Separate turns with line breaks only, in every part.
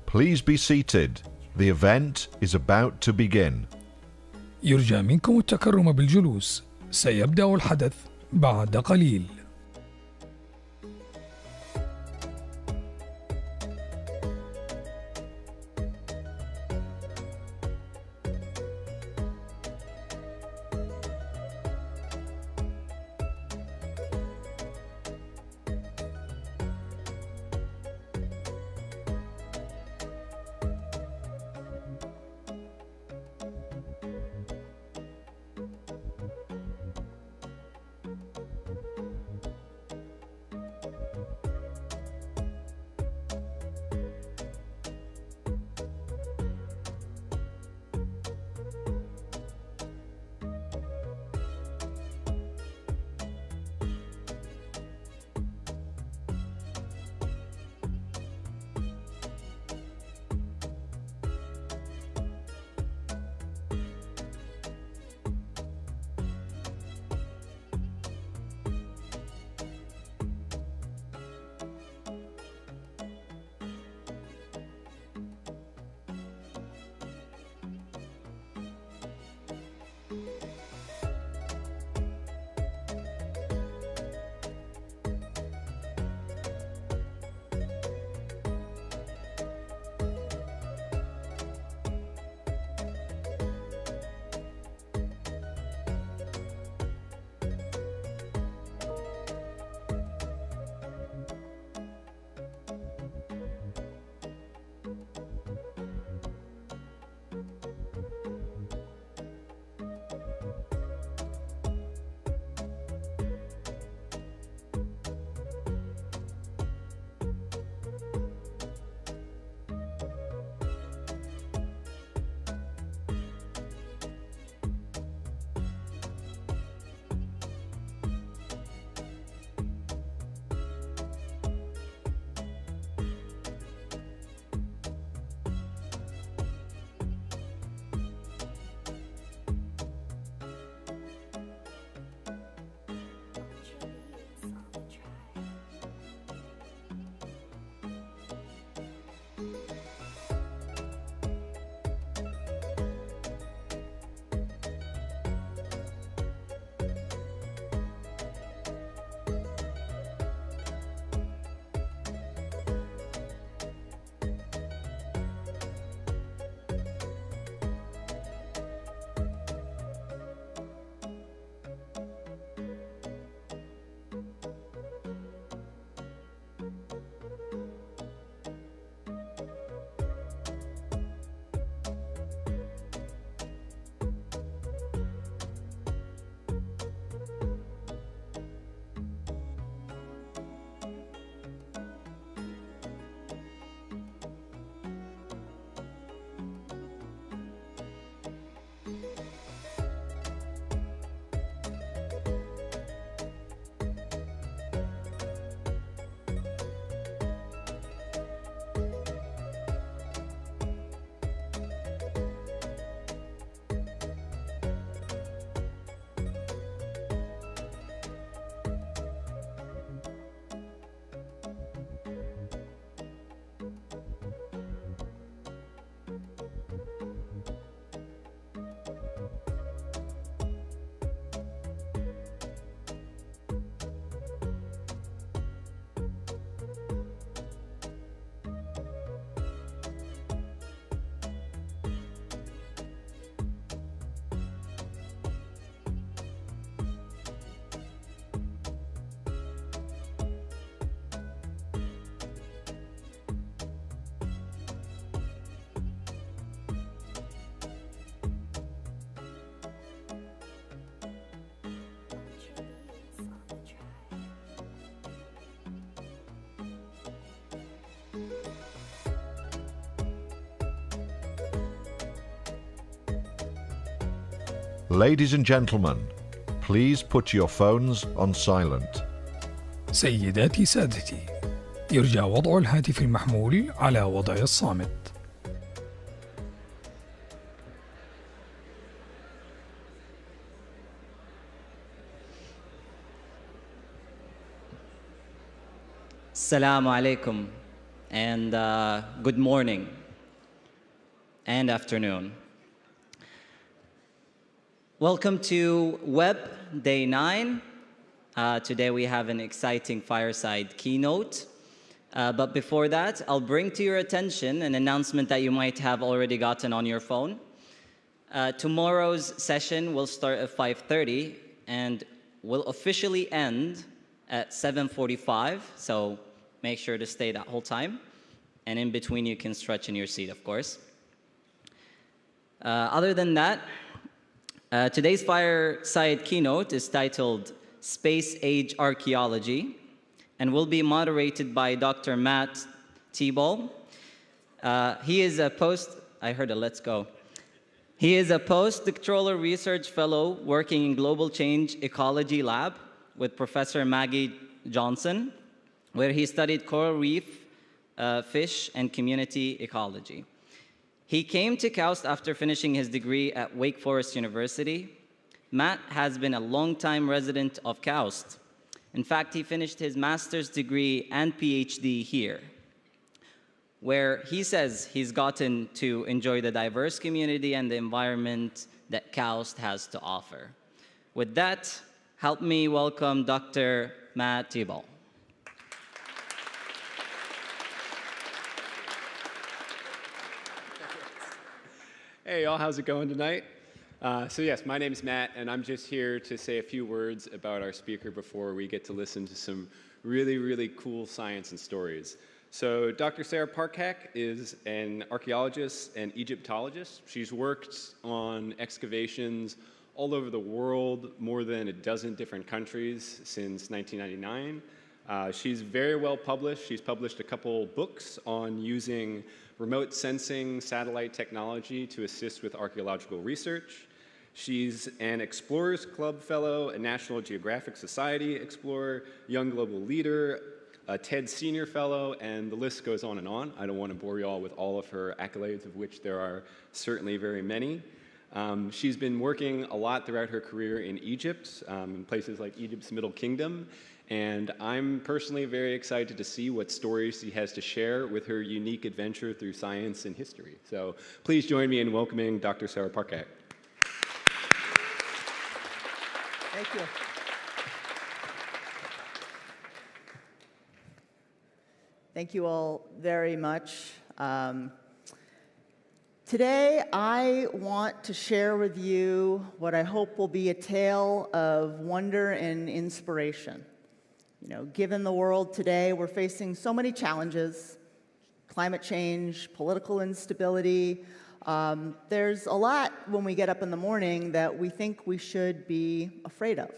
Please be seated. The event is about to begin.
يرجى منكم التكرم بالجلوس. سيبدأ الحدث بعد قليل.
Ladies and gentlemen, please put your phones on silent.
سيداتي سادتي، يرجى وضع الهاتف المحمول على وضع الصامت.
Assalamu alaikum, and good morning and afternoon. Welcome to WEP Day 9. Today we have an exciting Fireside keynote. But before that, I'll bring to your attention an announcement that you might have already gotten on your phone. Tomorrow's session will start at 5:30 and will officially end at 7:45, so make sure to stay that whole time. And in between, you can stretch in your seat, of course. Other than that, today's Fireside keynote is titled Space Age Archaeology and will be moderated by Dr. Matt Thibault. He is a postdoctoral research fellow working in Global Change Ecology Lab with Professor Maggie Johnson, where he studied coral reef, fish, and community ecology. He came to KAUST after finishing his degree at Wake Forest University. Matt has been a longtime resident of KAUST. In fact, he finished his master's degree and PhD here, where he says he's gotten to enjoy the diverse community and the environment that KAUST has to offer. With that, help me welcome Dr. Matt Thibault.
Hey y'all, how's it going tonight? So yes, my name is Matt, and I'm just here to say a few words about our speaker before we get to listen to some really, really cool science and stories. So Dr. Sarah Parcak is an archaeologist and Egyptologist. She's worked on excavations all over the world, more than a dozen different countries since 1999. She's very well published. She's published a couple books on using remote sensing satellite technology to assist with archaeological research. She's an Explorers Club Fellow, a National Geographic Society Explorer, Young Global Leader, a TED Senior Fellow, and the list goes on and on. I don't want to bore you all with all of her accolades, of which there are certainly very many. She's been working a lot throughout her career in Egypt, in places like Egypt's Middle Kingdom, and I'm personally very excited to see what stories she has to share with her unique adventure through science and history. So please join me in welcoming Dr. Sarah Parcak.
Thank you. Thank you all very much. Today, I want to share with you what I hope will be a tale of wonder and inspiration. You know, given the world today, we're facing so many challenges: climate change, political instability. There's a lot when we get up in the morning that we think we should be afraid of.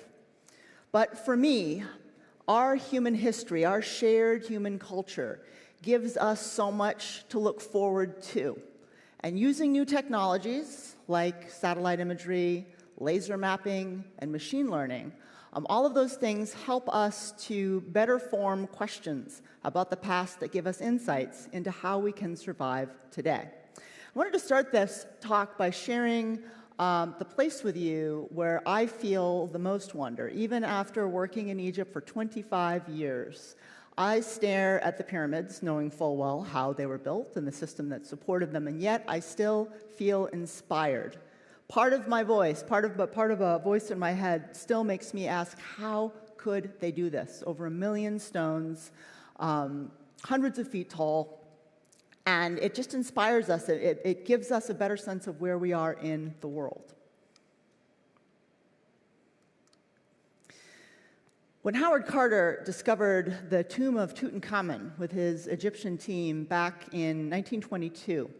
But for me, our human history, our shared human culture, gives us so much to look forward to. And using new technologies like satellite imagery, laser mapping, and machine learning, all of those things help us to better form questions about the past that give us insights into how we can survive today. I wanted to start this talk by sharing the place with you where I feel the most wonder. Even after working in Egypt for 25 years, I stare at the pyramids, knowing full well how they were built and the system that supported them, and yet I still feel inspired. Part of my voice, part of a voice in my head still makes me ask, how could they do this? Over 1 million stones, hundreds of feet tall, and it just inspires us. It gives us a better sense of where we are in the world. When Howard Carter discovered the tomb of Tutankhamun with his Egyptian team back in 1922,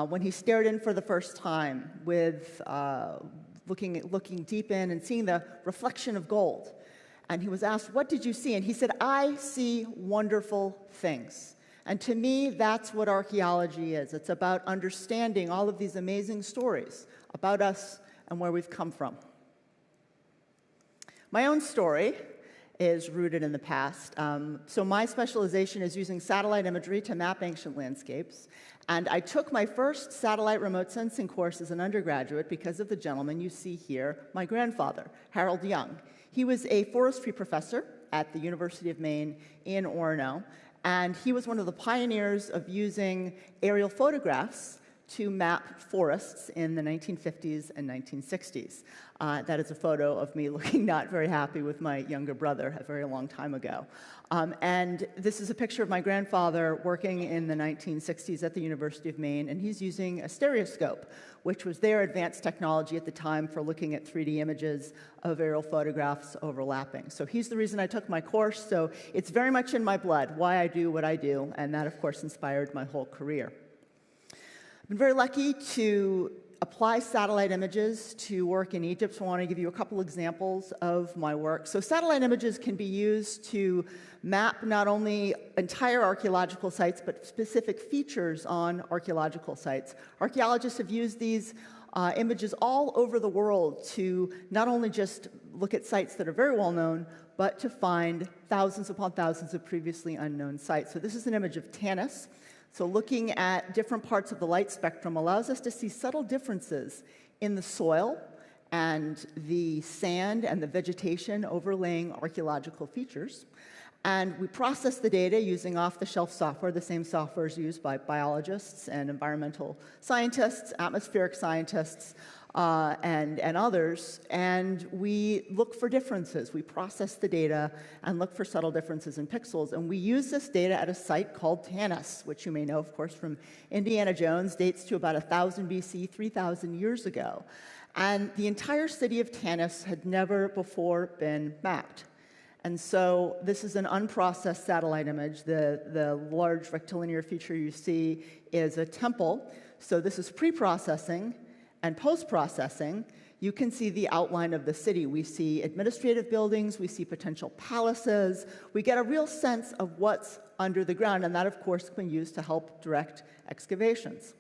when he stared in for the first time with looking deep in and seeing the reflection of gold, and he was asked, "What did you see?" And he said, "I see wonderful things." And to me, that's what archaeology is. It's about understanding all of these amazing stories about us and where we've come from. My own story is rooted in the past. So my specialization is using satellite imagery to map ancient landscapes. And I took my first satellite remote sensing course as an undergraduate because of the gentleman you see here, my grandfather, Harold Young. He was a forestry professor at the University of Maine in Orono, and he was one of the pioneers of using aerial photographs to map forests in the 1950s and 1960s. That is a photo of me looking not very happy with my younger brother a very long time ago. And this is a picture of my grandfather working in the 1960s at the University of Maine, and he's using a stereoscope, which was their advanced technology at the time for looking at 3D images of aerial photographs overlapping. So he's the reason I took my course, so it's very much in my blood why I do what I do, and that, of course, inspired my whole career. I've been very lucky to apply satellite images to work in Egypt, so I want to give you a couple examples of my work. So satellite images can be used to map not only entire archaeological sites, but specific features on archaeological sites. Archaeologists have used these images all over the world to not only just look at sites that are very well known, but to find thousands upon thousands of previously unknown sites. So this is an image of Tanis. So looking at different parts of the light spectrum allows us to see subtle differences in the soil and the sand and the vegetation overlaying archaeological features. And we process the data using off-the-shelf software, the same software is used by biologists and environmental scientists, atmospheric scientists, and others, and we look for differences. We process the data and look for subtle differences in pixels, and we use this data at a site called Tanis, which you may know, of course, from Indiana Jones, dates to about 1000 BC, 3,000 years ago. And the entire city of Tanis had never before been mapped. And so this is an unprocessed satellite image. The large rectilinear feature you see is a temple. So this is pre-processing and post-processing. You can see the outline of the city. We see administrative buildings, we see potential palaces. We get a real sense of what's under the ground, and that, of course, can be used to help direct excavations.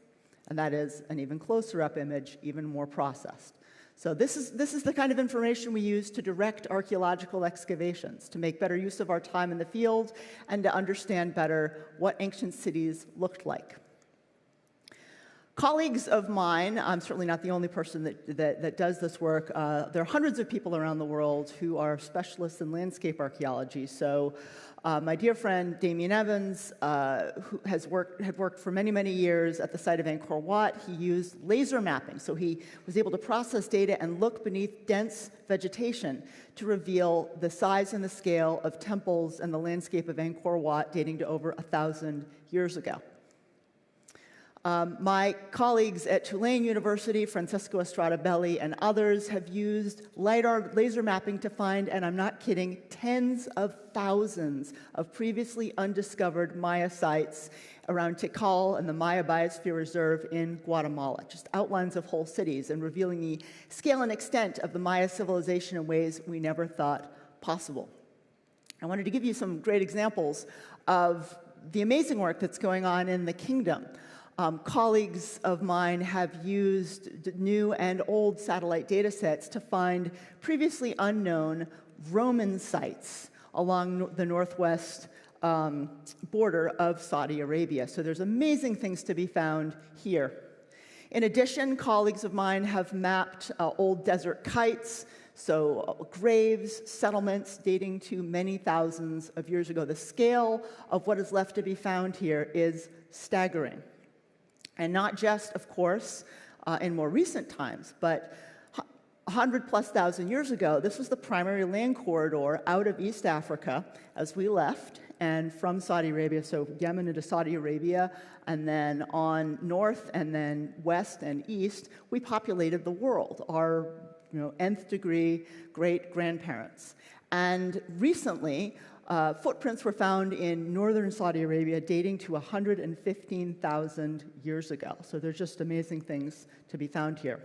And that is an even closer up image, even more processed. So this is the kind of information we use to direct archaeological excavations, to make better use of our time in the field and to understand better what ancient cities looked like. Colleagues of mine, I'm certainly not the only person that does this work. There are hundreds of people around the world who are specialists in landscape archaeology. So my dear friend Damien Evans, who had worked for many, many years at the site of Angkor Wat, he used laser mapping. So he was able to process data and look beneath dense vegetation to reveal the size and the scale of temples and the landscape of Angkor Wat dating to over 1,000 years ago. My colleagues at Tulane University, Francesco Estrada Belli, and others have used LiDAR laser mapping to find, and I'm not kidding, tens of thousands of previously undiscovered Maya sites around Tikal and the Maya Biosphere Reserve in Guatemala, just outlines of whole cities and revealing the scale and extent of the Maya civilization in ways we never thought possible. I wanted to give you some great examples of the amazing work that's going on in the kingdom. Colleagues of mine have used new and old satellite data sets to find previously unknown Roman sites along the northwest border of Saudi Arabia. So there's amazing things to be found here. In addition, colleagues of mine have mapped old desert kites, so graves, settlements dating to many thousands of years ago. The scale of what is left to be found here is staggering. And not just, of course, in more recent times, but 100,000+ years ago, this was the primary land corridor out of East Africa as we left, and from Saudi Arabia, so Yemen into Saudi Arabia, and then on north, and then west and east, we populated the world, our nth degree great-grandparents. And recently, footprints were found in northern Saudi Arabia dating to 115,000 years ago. So there's just amazing things to be found here.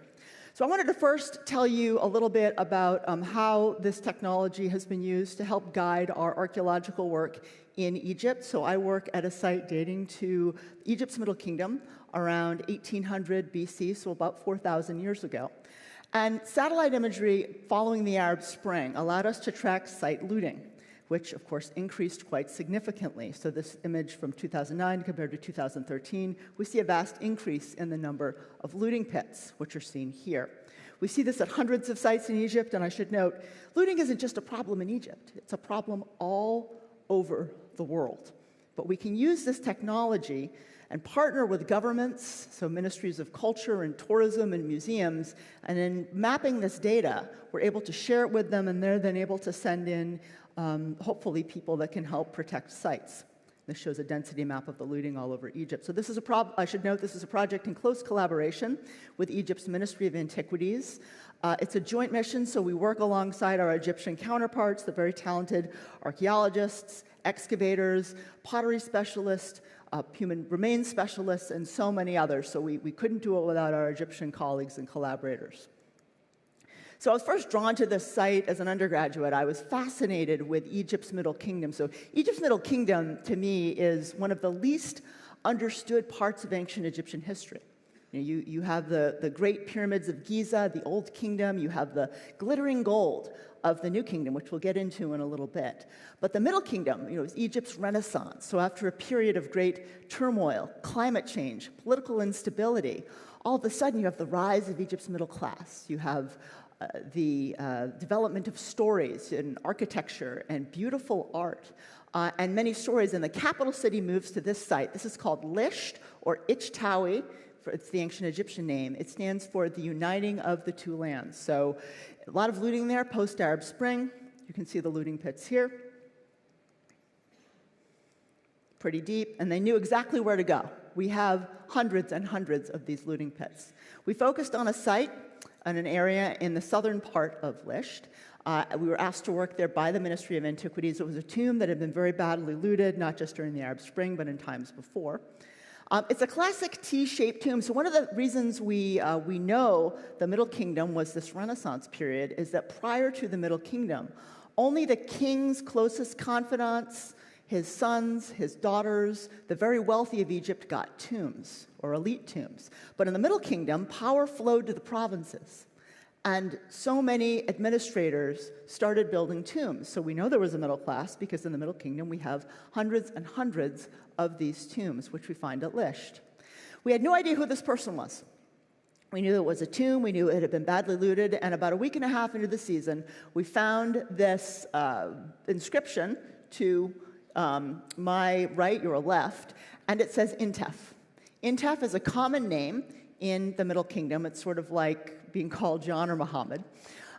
So I wanted to first tell you a little bit about how this technology has been used to help guide our archaeological work in Egypt. So I work at a site dating to Egypt's Middle Kingdom around 1800 BC, so about 4,000 years ago. And satellite imagery following the Arab Spring allowed us to track site looting, which, of course, increased quite significantly. So this image from 2009 compared to 2013, we see a vast increase in the number of looting pits, which are seen here. We see this at hundreds of sites in Egypt, and I should note, looting isn't just a problem in Egypt. It's a problem all over the world. But we can use this technology and partner with governments, so ministries of culture and tourism and museums, and in mapping this data, we're able to share it with them, and they're then able to send in, hopefully, people that can help protect sites. This shows a density map of the looting all over Egypt. So this is I should note this is a project in close collaboration with Egypt's Ministry of Antiquities. It's a joint mission, so we work alongside our Egyptian counterparts, the very talented archaeologists, excavators, pottery specialists, human remains specialists, and so many others. So we couldn't do it without our Egyptian colleagues and collaborators. So I was first drawn to this site as an undergraduate. I was fascinated with Egypt's Middle Kingdom. So Egypt's Middle Kingdom, to me, is one of the least understood parts of ancient Egyptian history. You have the Great Pyramids of Giza, the Old Kingdom. You have the glittering gold of the New Kingdom, which we'll get into in a little bit. But the Middle Kingdom, is Egypt's Renaissance. So after a period of great turmoil, climate change, political instability, all of a sudden you have the rise of Egypt's middle class. You have the development of stories and architecture and beautiful art and many stories. And the capital city moves to this site. This is called Lisht, or Ichtawi. It's the ancient Egyptian name. It stands for the uniting of the two lands. So a lot of looting there post-Arab Spring. You can see the looting pits here. Pretty deep, and they knew exactly where to go. We have hundreds and hundreds of these looting pits. We focused on a site in an area in the southern part of Lisht. We were asked to work there by the Ministry of Antiquities. It was a tomb that had been very badly looted, not just during the Arab Spring, but in times before. It's a classic T-shaped tomb. So one of the reasons we know the Middle Kingdom was this Renaissance period is that prior to the Middle Kingdom, only the king's closest confidants, his sons, his daughters, the very wealthy of Egypt got tombs, or elite tombs. But in the Middle Kingdom, power flowed to the provinces. And so many administrators started building tombs. So we know there was a middle class because in the Middle Kingdom we have hundreds and hundreds of these tombs, which we find at Lisht. We had no idea who this person was. We knew it was a tomb, we knew it had been badly looted, and about a week and a half into the season, we found this inscription to my right, your left, and it says Intef. Intef is a common name in the Middle Kingdom. It's sort of like being called John or Muhammad.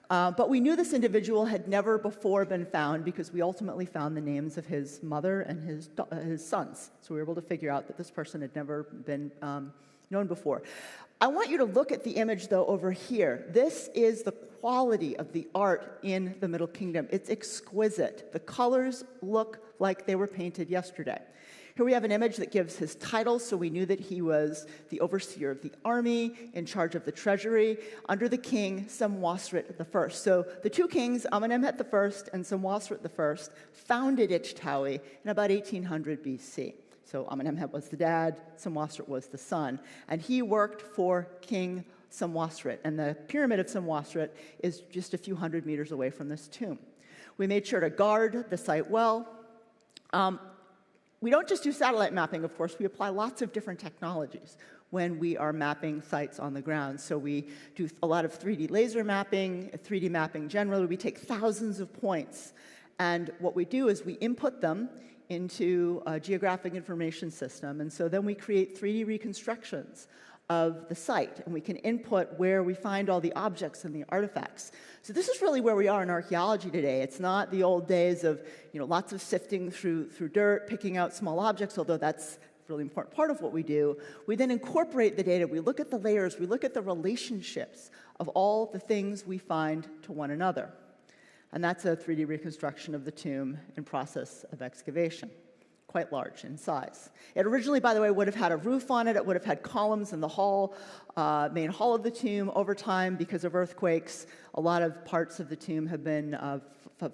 But we knew this individual had never before been found because we ultimately found the names of his mother and his sons. So we were able to figure out that this person had never been known before. I want you to look at the image, though, over here. This is the quality of the art in the Middle Kingdom. It's exquisite. The colors look like they were painted yesterday. Here we have an image that gives his title, so we knew that he was the overseer of the army, in charge of the treasury, under the king, Senwosret I. So the two kings, Amenemhet I and Senwosret I, founded Ichtawi in about 1800 BC. So Amenemhet was the dad, Senwosret was the son, and he worked for King Senwosret, and the pyramid of Senwosret is just a few hundred meters away from this tomb. We made sure to guard the site well. We don't just do satellite mapping, of course. We apply lots of different technologies when we are mapping sites on the ground. So we do a lot of 3D laser mapping, 3D mapping generally. We take thousands of points, and what we do is we input them into a geographic information system, and so then we create 3D reconstructions of the site, and we can input where we find all the objects and the artifacts. So this is really where we are in archaeology today. It's not the old days of lots of sifting through dirt, picking out small objects, although that's a really important part of what we do. We then incorporate the data. We look at the layers. We look at the relationships of all the things we find to one another. And that's a 3D reconstruction of the tomb in process of excavation. Quite large in size. It originally, by the way, would have had a roof on it. It would have had columns in the main hall of the tomb. Over time, because of earthquakes, a lot of parts of the tomb have been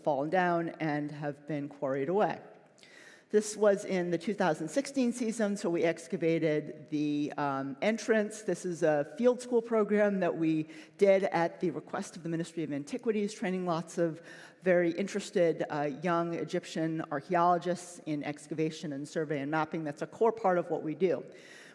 fallen down and have been quarried away. This was in the 2016 season, so we excavated the entrance. This is a field school program that we did at the request of the Ministry of Antiquities, training lots of very interested young Egyptian archaeologists in excavation and survey and mapping. That's a core part of what we do.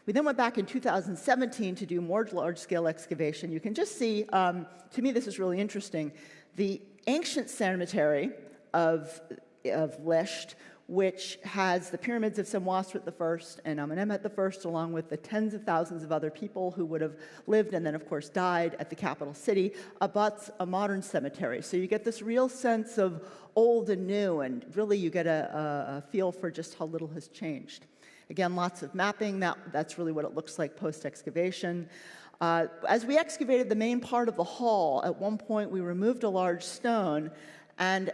We then went back in 2017 to do more large-scale excavation. You can just see, to me this is really interesting, the ancient cemetery of Lisht, which has the pyramids of Senwosret I and Amenemhet I, along with the tens of thousands of other people who would have lived and then, of course, died at the capital city, abuts a modern cemetery. So you get this real sense of old and new, and really you get a feel for just how little has changed. Again, lots of mapping. That's really what it looks like post-excavation. As we excavated the main part of the hall, at one point we removed a large stone, and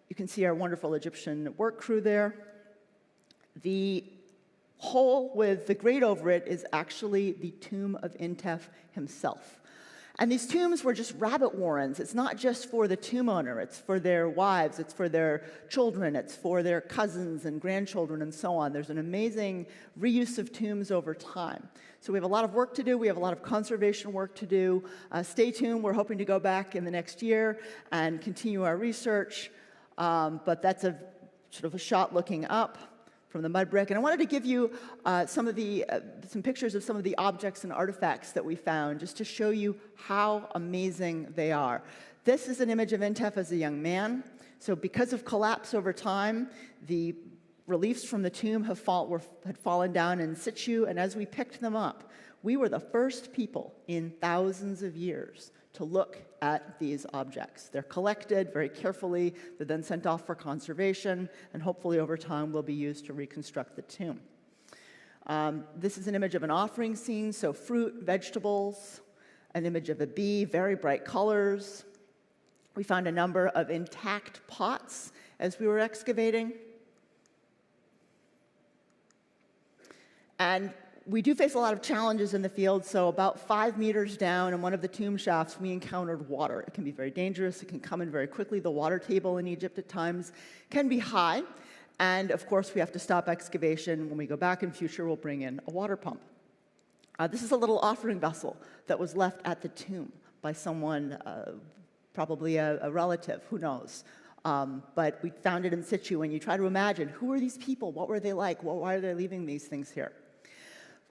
you can see our wonderful Egyptian work crew there. The hole with the grate over it is actually the tomb of Intef himself. And these tombs were just rabbit warrens. It's not just for the tomb owner. It's for their wives. It's for their children. It's for their cousins and grandchildren and so on. There's an amazing reuse of tombs over time. So we have a lot of work to do. We have a lot of conservation work to do. Stay tuned. We're hoping to go back in the next year and continue our research. But that's a sort of a shot looking up from the mud brick. And I wanted to give you some pictures of some of the objects and artifacts that we found, just to show you how amazing they are. This is an image of Intef as a young man. So because of collapse over time, the reliefs from the tomb had fallen down in situ, and as we picked them up, we were the first people in thousands of years to look at these objects. They're collected very carefully. They're then sent off for conservation, and hopefully over time will be used to reconstruct the tomb. This is an image of an offering scene, so fruit, vegetables, an image of a bee, very bright colors. We found a number of intact pots as we were excavating. And we do face a lot of challenges in the field, so about 5 meters down in one of the tomb shafts, we encountered water. It can be very dangerous. It can come in very quickly. The water table in Egypt at times can be high, and of course, we have to stop excavation. When we go back in future, we'll bring in a water pump. This is a little offering vessel that was left at the tomb by someone, probably a relative, who knows. But we found it in situ, and you try to imagine, who are these people? What were they like? Why are they leaving these things here?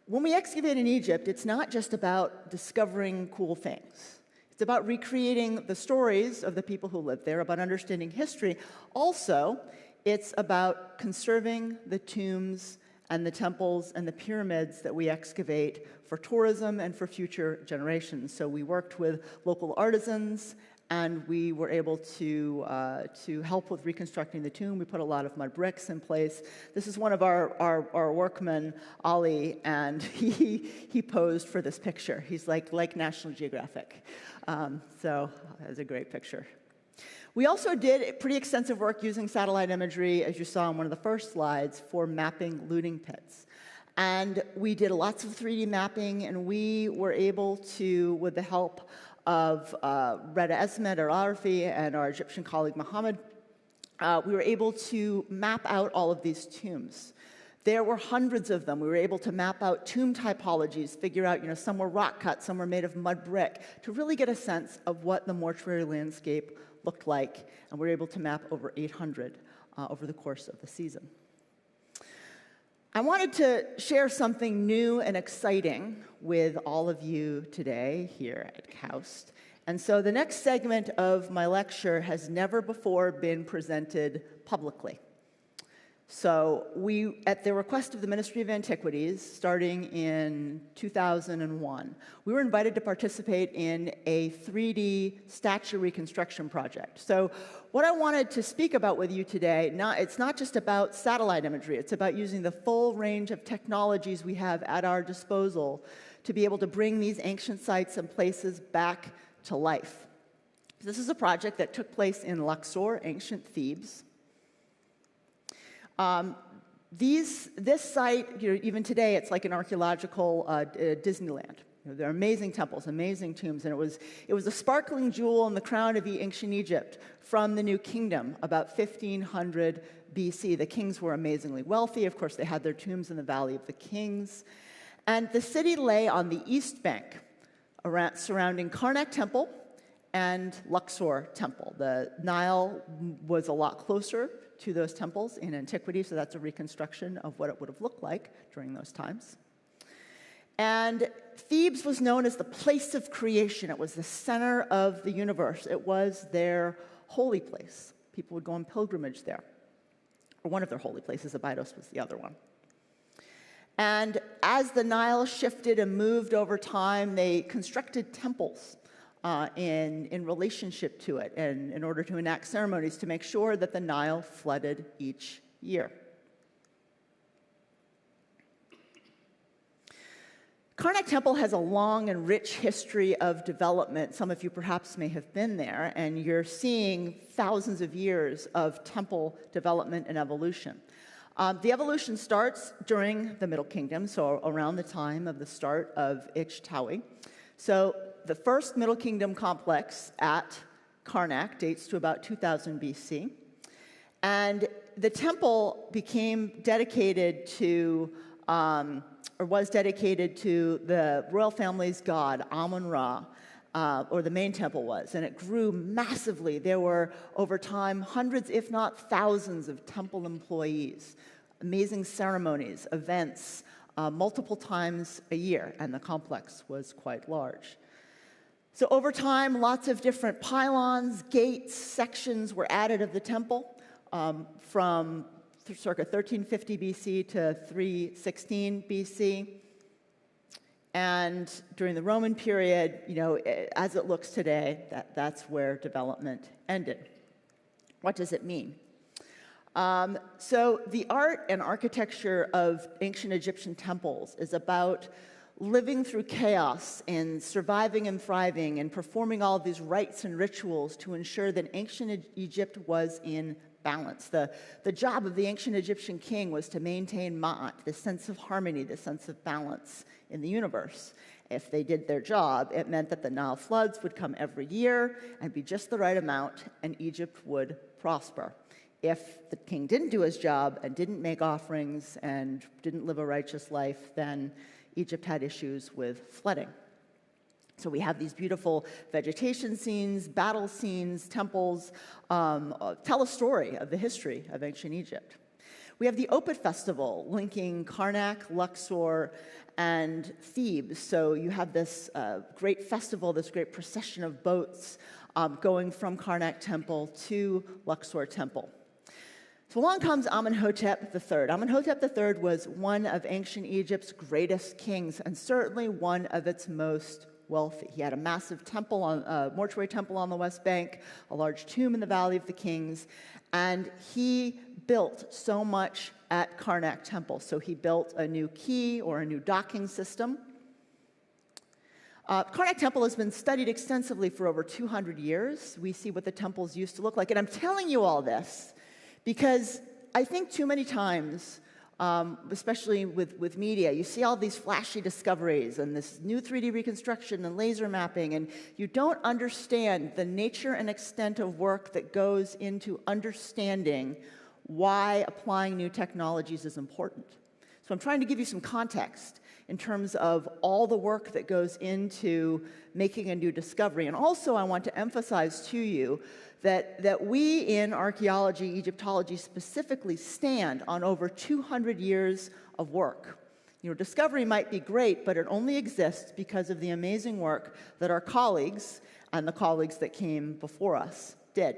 When we excavate in Egypt, it's not just about discovering cool things. It's about recreating the stories of the people who lived there, about understanding history. Also, it's about conserving the tombs and the temples and the pyramids that we excavate for tourism and for future generations. So we worked with local artisans, and we were able to help with reconstructing the tomb. We put a lot of mud bricks in place. This is one of our workmen, Ali, and he posed for this picture. He's like National Geographic. So that's a great picture. We also did pretty extensive work using satellite imagery, as you saw on one of the first slides, for mapping looting pits. And we did lots of 3D mapping, and we were able to, with the help of Reda Esmed, our Arfi, and our Egyptian colleague Mohammed, we were able to map out all of these tombs. There were hundreds of them. We were able to map out tomb typologies, figure out, some were rock cut, some were made of mud brick, to really get a sense of what the mortuary landscape looked like. And we were able to map over 800 over the course of the season. I wanted to share something new and exciting with all of you today here at KAUST. And so the next segment of my lecture has never before been presented publicly. So we, at the request of the Ministry of Antiquities, starting in 2001, we were invited to participate in a 3D statue reconstruction project. So what I wanted to speak about with you today, it's not just about satellite imagery, it's about using the full range of technologies we have at our disposal to be able to bring these ancient sites and places back to life. This is a project that took place in Luxor, ancient Thebes. This site, even today, it's like an archaeological Disneyland. There are amazing temples, amazing tombs, and it was a sparkling jewel in the crown of ancient Egypt from the New Kingdom, about 1500 BC. The kings were amazingly wealthy. Of course, they had their tombs in the Valley of the Kings. And the city lay on the east bank, surrounding Karnak Temple and Luxor Temple. The Nile was a lot closer to those temples in antiquity, so that's a reconstruction of what it would have looked like during those times. And Thebes was known as the place of creation. It was the center of the universe. It was their holy place. People would go on pilgrimage there. Or one of their holy places, Abydos was the other one. And as the Nile shifted and moved over time, they constructed temples in relationship to it, and in order to enact ceremonies to make sure that the Nile flooded each year. Karnak Temple has a long and rich history of development. Some of you perhaps may have been there, and you're seeing thousands of years of temple development and evolution. The evolution starts during the Middle Kingdom, so around the time of the start of Iqtawi. So the first Middle Kingdom complex at Karnak dates to about 2000 BC. And the temple became dedicated to was dedicated to the royal family's god, Amun-Ra, or the main temple was, and it grew massively. There were, over time, hundreds, if not thousands, of temple employees, amazing ceremonies, events, multiple times a year, and the complex was quite large. So over time, lots of different pylons, gates, sections were added of the temple from circa 1350 BC to 316 BC. And during the Roman period, as it looks today, that's where development ended. What does it mean? So the art and architecture of ancient Egyptian temples is about living through chaos and surviving and thriving and performing all of these rites and rituals to ensure that ancient Egypt was in balance. The job of the ancient Egyptian king was to maintain ma'at, this sense of harmony, this sense of balance in the universe. If they did their job, it meant that the Nile floods would come every year and be just the right amount, and Egypt would prosper. If the king didn't do his job and didn't make offerings and didn't live a righteous life, then Egypt had issues with flooding. So we have these beautiful vegetation scenes, battle scenes, temples, tell a story of the history of ancient Egypt. We have the Opet Festival linking Karnak, Luxor, and Thebes. So you have this great festival, this great procession of boats going from Karnak Temple to Luxor Temple. So along comes Amenhotep III. Amenhotep III was one of ancient Egypt's greatest kings, and certainly one of its most wealthy. He had a massive temple, mortuary temple on the West Bank, a large tomb in the Valley of the Kings, and he built so much at Karnak Temple. So he built a new quay or a new docking system. Karnak Temple has been studied extensively for over 200 years. We see what the temples used to look like. And I'm telling you all this because I think too many times, especially with media, you see all these flashy discoveries and this new 3D reconstruction and laser mapping, and you don't understand the nature and extent of work that goes into understanding why applying new technologies is important. So I'm trying to give you some context in terms of all the work that goes into making a new discovery. And also I want to emphasize to you that we in archaeology, Egyptology specifically, stand on over 200 years of work. Discovery might be great, but it only exists because of the amazing work that our colleagues and the colleagues that came before us did.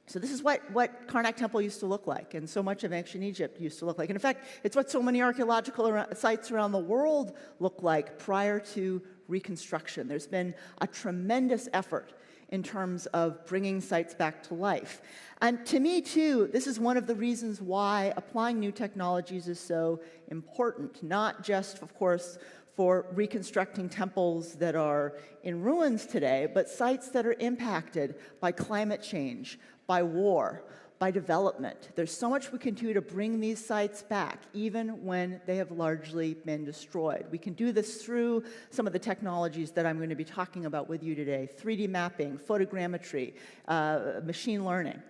So this is what Karnak Temple used to look like, and so much of ancient Egypt used to look like. And in fact, it's what so many archaeological sites around the world look like prior to reconstruction. There's been a tremendous effort in terms of bringing sites back to life. And to me, too, this is one of the reasons why applying new technologies is so important, not just, of course, for reconstructing temples that are in ruins today, but sites that are impacted by climate change, by war, by development. There's so much we can do to bring these sites back, even when they have largely been destroyed. We can do this through some of the technologies that I'm going to be talking about with you today: 3D mapping, photogrammetry, machine learning.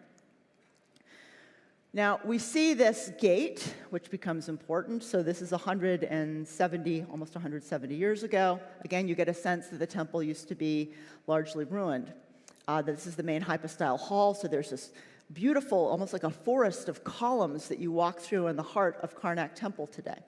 Now, we see this gate, which becomes important. So this is almost 170 years ago. Again, you get a sense that the temple used to be largely ruined. This is the main hypostyle hall, so there's this beautiful, almost like a forest of columns that you walk through in the heart of Karnak Temple today.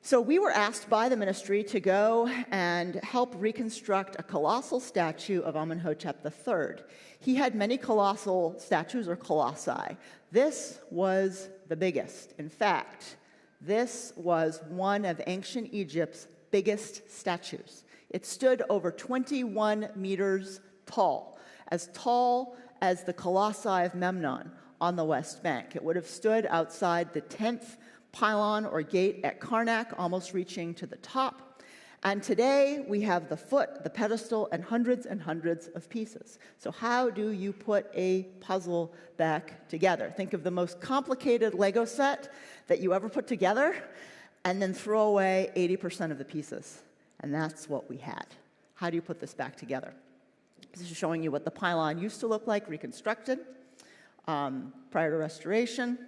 So we were asked by the ministry to go and help reconstruct a colossal statue of Amenhotep III. He had many colossal statues, or colossi. This was the biggest. In fact, this was one of ancient Egypt's biggest statues. It stood over 21 meters tall as the Colossi of Memnon on the West Bank. It would have stood outside the 10th pylon or gate at Karnak, almost reaching to the top. And today we have the foot, the pedestal, and hundreds of pieces. So how do you put a puzzle back together? Think of the most complicated Lego set that you ever put together, and then throw away 80% of the pieces. And that's what we had. How do you put this back together? This is showing you what the pylon used to look like, reconstructed, prior to restoration.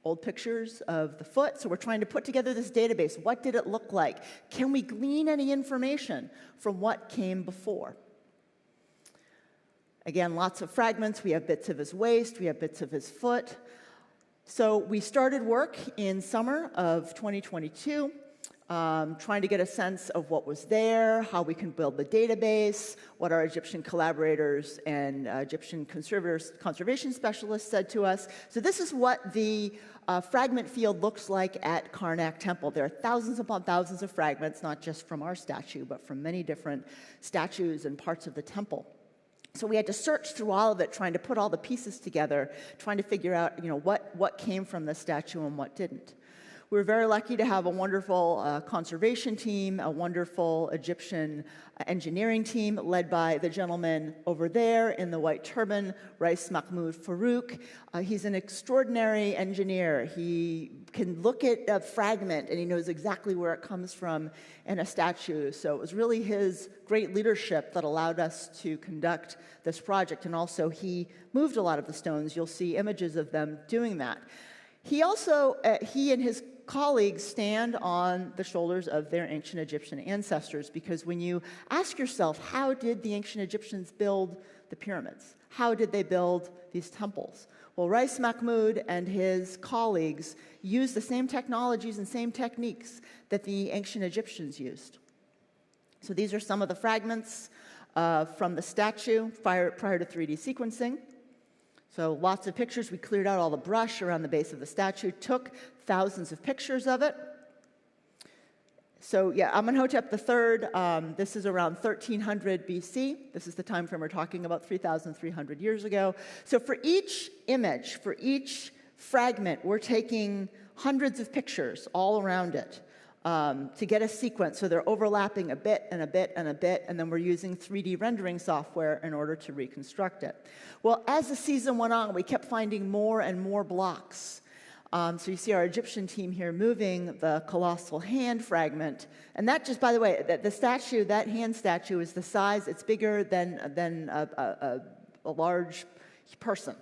Old pictures of the foot. So we're trying to put together this database. What did it look like? Can we glean any information from what came before? Again, lots of fragments. We have bits of his waist. We have bits of his foot. So we started work in summer of 2022, trying to get a sense of what was there, how we can build the database, what our Egyptian collaborators and Egyptian conservation specialists said to us. So this is what the fragment field looks like at Karnak Temple. There are thousands upon thousands of fragments, not just from our statue, but from many different statues and parts of the temple. So we had to search through all of it, trying to put all the pieces together, trying to figure out, what came from the statue and what didn't. We were very lucky to have a wonderful conservation team, a wonderful Egyptian engineering team led by the gentleman over there in the white turban, Rais Mahmoud Farouk. He's an extraordinary engineer. He can look at a fragment and he knows exactly where it comes from in a statue. So it was really his great leadership that allowed us to conduct this project. And also he moved a lot of the stones. You'll see images of them doing that. He and his colleagues stand on the shoulders of their ancient Egyptian ancestors, because when you ask yourself, how did the ancient Egyptians build the pyramids? How did they build these temples? Well, Rais Mahmoud and his colleagues used the same technologies and same techniques that the ancient Egyptians used. So these are some of the fragments from the statue prior to 3D sequencing. So lots of pictures. We cleared out all the brush around the base of the statue, took thousands of pictures of it. So yeah, Amenhotep III, this is around 1300 BC. This is the time frame we're talking about, 3,300 years ago. So for each image, for each fragment, we're taking hundreds of pictures all around it to get a sequence. So they're overlapping a bit and a bit and a bit, and then we're using 3D rendering software in order to reconstruct it. Well, as the season went on, we kept finding more and more blocks. So you see our Egyptian team here moving the colossal hand fragment. And that just, by the way, the statue, that hand statue is the size, it's bigger than a large person.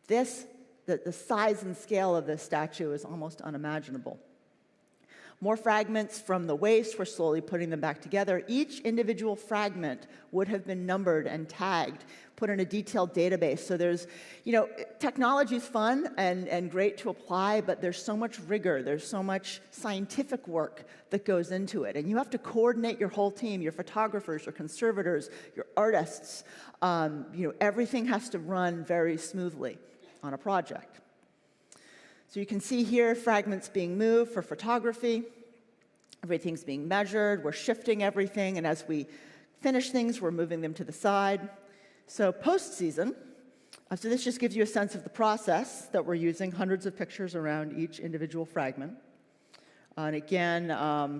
The size and scale of this statue is almost unimaginable. More fragments from the waist, we're slowly putting them back together. Each individual fragment would have been numbered and tagged, put in a detailed database. So there's, technology is fun and great to apply, but there's so much rigor, there's so much scientific work that goes into it. And you have to coordinate your whole team, your photographers, your conservators, your artists. Everything has to run very smoothly on a project. So you can see here fragments being moved for photography. Everything's being measured. We're shifting everything. And as we finish things, we're moving them to the side. So post-season, so this just gives you a sense of the process that we're using, hundreds of pictures around each individual fragment. And again,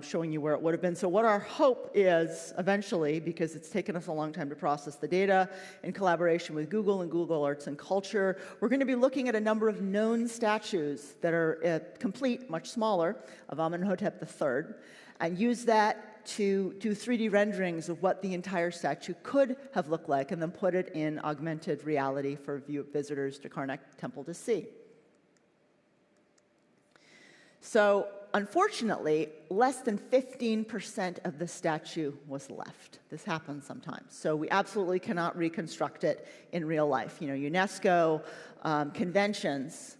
showing you where it would have been. So what our hope is eventually, because it's taken us a long time to process the data, in collaboration with Google and Google Arts and Culture, we're going to be looking at a number of known statues that are complete, much smaller, of Amenhotep III, and use that to do 3D renderings of what the entire statue could have looked like, and then put it in augmented reality for visitors to Karnak Temple to see. So, unfortunately, less than 15% of the statue was left. This happens sometimes. So we absolutely cannot reconstruct it in real life. UNESCO conventions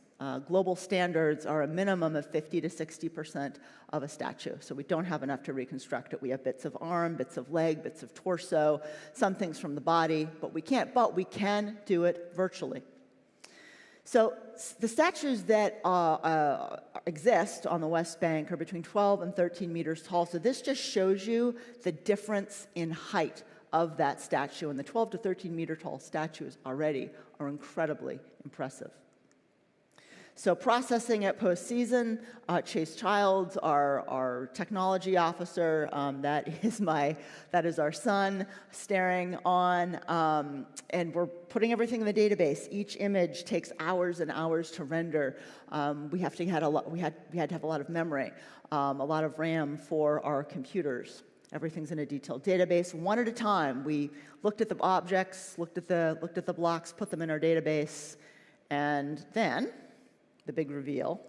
global standards are a minimum of 50 to 60% of a statue. So we don't have enough to reconstruct it. We have bits of arm, bits of leg, bits of torso, some things from the body, but we can do it virtually. So the statues that exist on the West Bank are between 12 and 13 meters tall. So this just shows you the difference in height of that statue. And the 12 to 13 meter tall statues already are incredibly impressive. So processing at postseason, Chase Childs, our technology officer, that is our son, staring on, and we're putting everything in the database. Each image takes hours and hours to render. We had to have a lot of memory, a lot of RAM for our computers. Everything's in a detailed database, one at a time. We looked at the objects, looked at the blocks, put them in our database, and then the big reveal.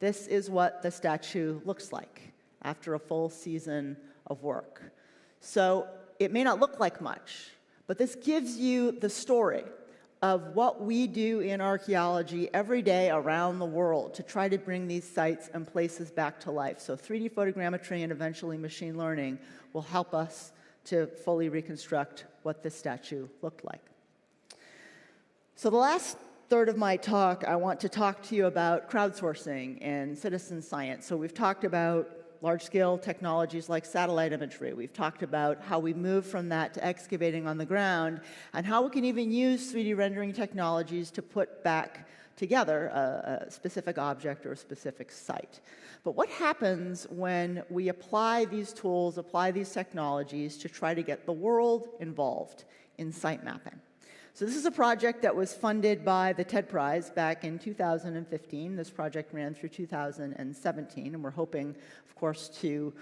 This is what the statue looks like after a full season of work. So it may not look like much, but this gives you the story of what we do in archaeology every day around the world to try to bring these sites and places back to life. So 3D photogrammetry and eventually machine learning will help us to fully reconstruct what this statue looked like. So the last third of my talk, I want to talk to you about crowdsourcing and citizen science. So we've talked about large-scale technologies like satellite imagery. We've talked about how we move from that to excavating on the ground, and how we can even use 3D rendering technologies to put back together a specific object or a specific site. But what happens when we apply these tools, apply these technologies to try to get the world involved in site mapping? So this is a project that was funded by the TED Prize back in 2015. This project ran through 2017, and we're hoping, of course, to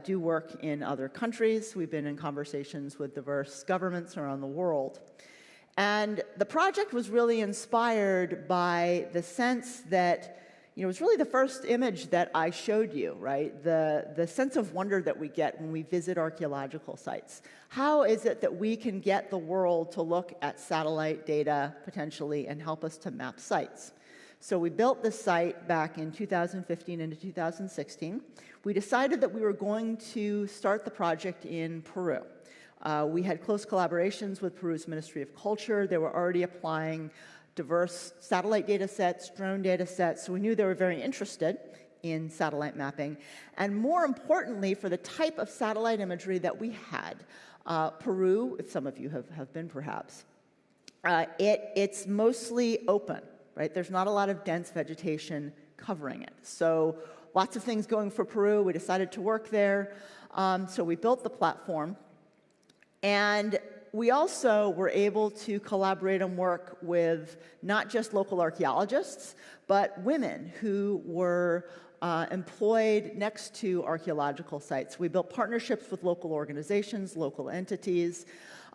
do work in other countries. We've been in conversations with diverse governments around the world. And the project was really inspired by the sense that, it was really the first image that I showed you, right? The sense of wonder that we get when we visit archaeological sites. How is it that we can get the world to look at satellite data, potentially, and help us to map sites? So we built this site back in 2015 into 2016. We decided that we were going to start the project in Peru. We had close collaborations with Peru's Ministry of Culture. They were already applying diverse satellite data sets, drone data sets, so we knew they were very interested in satellite mapping. And more importantly, for the type of satellite imagery that we had, Peru, some of you have been perhaps, it's mostly open, right? There's not a lot of dense vegetation covering it. So lots of things going for Peru. We decided to work there. So we built the platform. And we also were able to collaborate and work with not just local archaeologists, but women who were employed next to archaeological sites. We built partnerships with local organizations, local entities.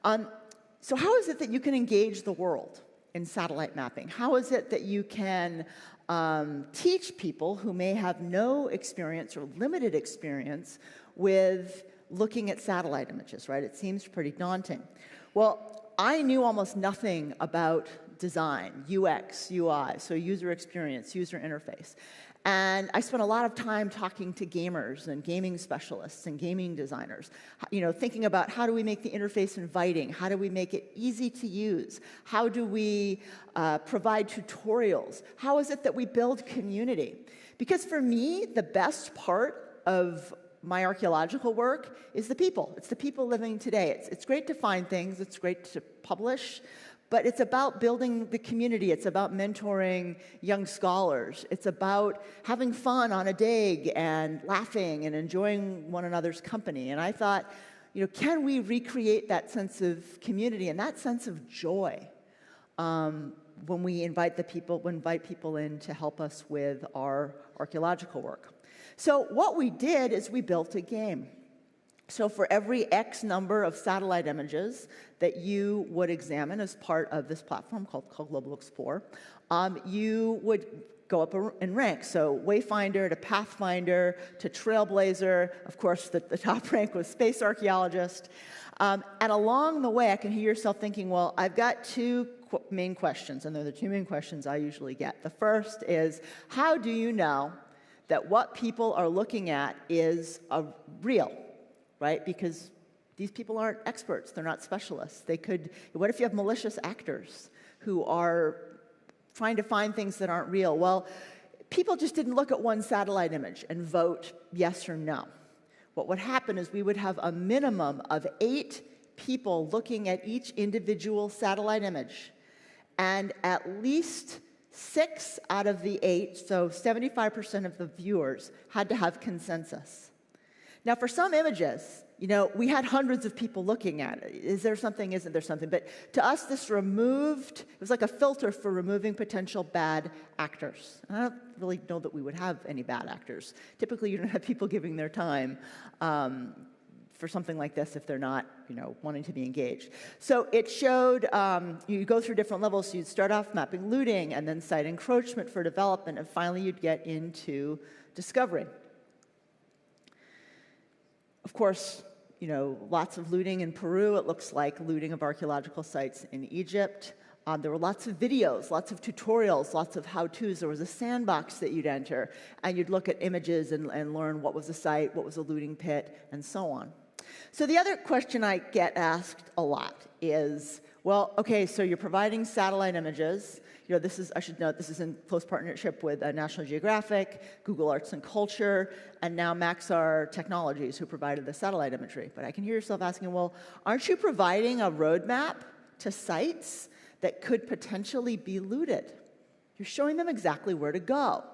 So how is it that you can engage the world in satellite mapping? How is it that you can teach people who may have no experience or limited experience with looking at satellite images, right? It seems pretty daunting. Well, I knew almost nothing about design, UX, UI, so user experience, user interface. And I spent a lot of time talking to gamers and gaming specialists and gaming designers, thinking about how do we make the interface inviting? How do we make it easy to use? How do we provide tutorials? How is it that we build community? Because for me, the best part of my archaeological work is the people. It's the people living today. It's great to find things. It's great to publish. But it's about building the community. It's about mentoring young scholars. It's about having fun on a dig and laughing and enjoying one another's company. And I thought, can we recreate that sense of community and that sense of joy when we invite people in to help us with our archaeological work? So what we did is we built a game. So for every X number of satellite images that you would examine as part of this platform called Global Explore, you would go up in rank. So Wayfinder to Pathfinder to Trailblazer. Of course, the top rank was Space Archaeologist. And along the way, I can hear yourself thinking, well, I've got two main questions, and they're the two main questions I usually get. The first is, how do you know that what people are looking at is real, right? Because these people aren't experts. They're not specialists. What if you have malicious actors who are trying to find things that aren't real? Well, people just didn't look at one satellite image and vote yes or no. What would happen is we would have a minimum of 8 people looking at each individual satellite image, and at least 6 out of the 8, so 75% of the viewers, had to have consensus. Now, for some images, we had hundreds of people looking at it. Is there something? Isn't there something? But to us, it was like a filter for removing potential bad actors. And I don't really know that we would have any bad actors. Typically, you don't have people giving their time for something like this if they're not, wanting to be engaged. So it showed, you go through different levels. So you'd start off mapping looting, and then site encroachment for development, and finally you'd get into discovery. Of course, lots of looting in Peru. It looks like looting of archaeological sites in Egypt. There were lots of videos, lots of tutorials, lots of how-tos. There was a sandbox that you'd enter, and you'd look at images and learn what was a site, what was a looting pit, and so on. So the other question I get asked a lot is, well, okay, so you're providing satellite images. I should note, this is in close partnership with National Geographic, Google Arts and Culture, and now Maxar Technologies, who provided the satellite imagery. But I can hear yourself asking, well, aren't you providing a roadmap to sites that could potentially be looted? You're showing them exactly where to go.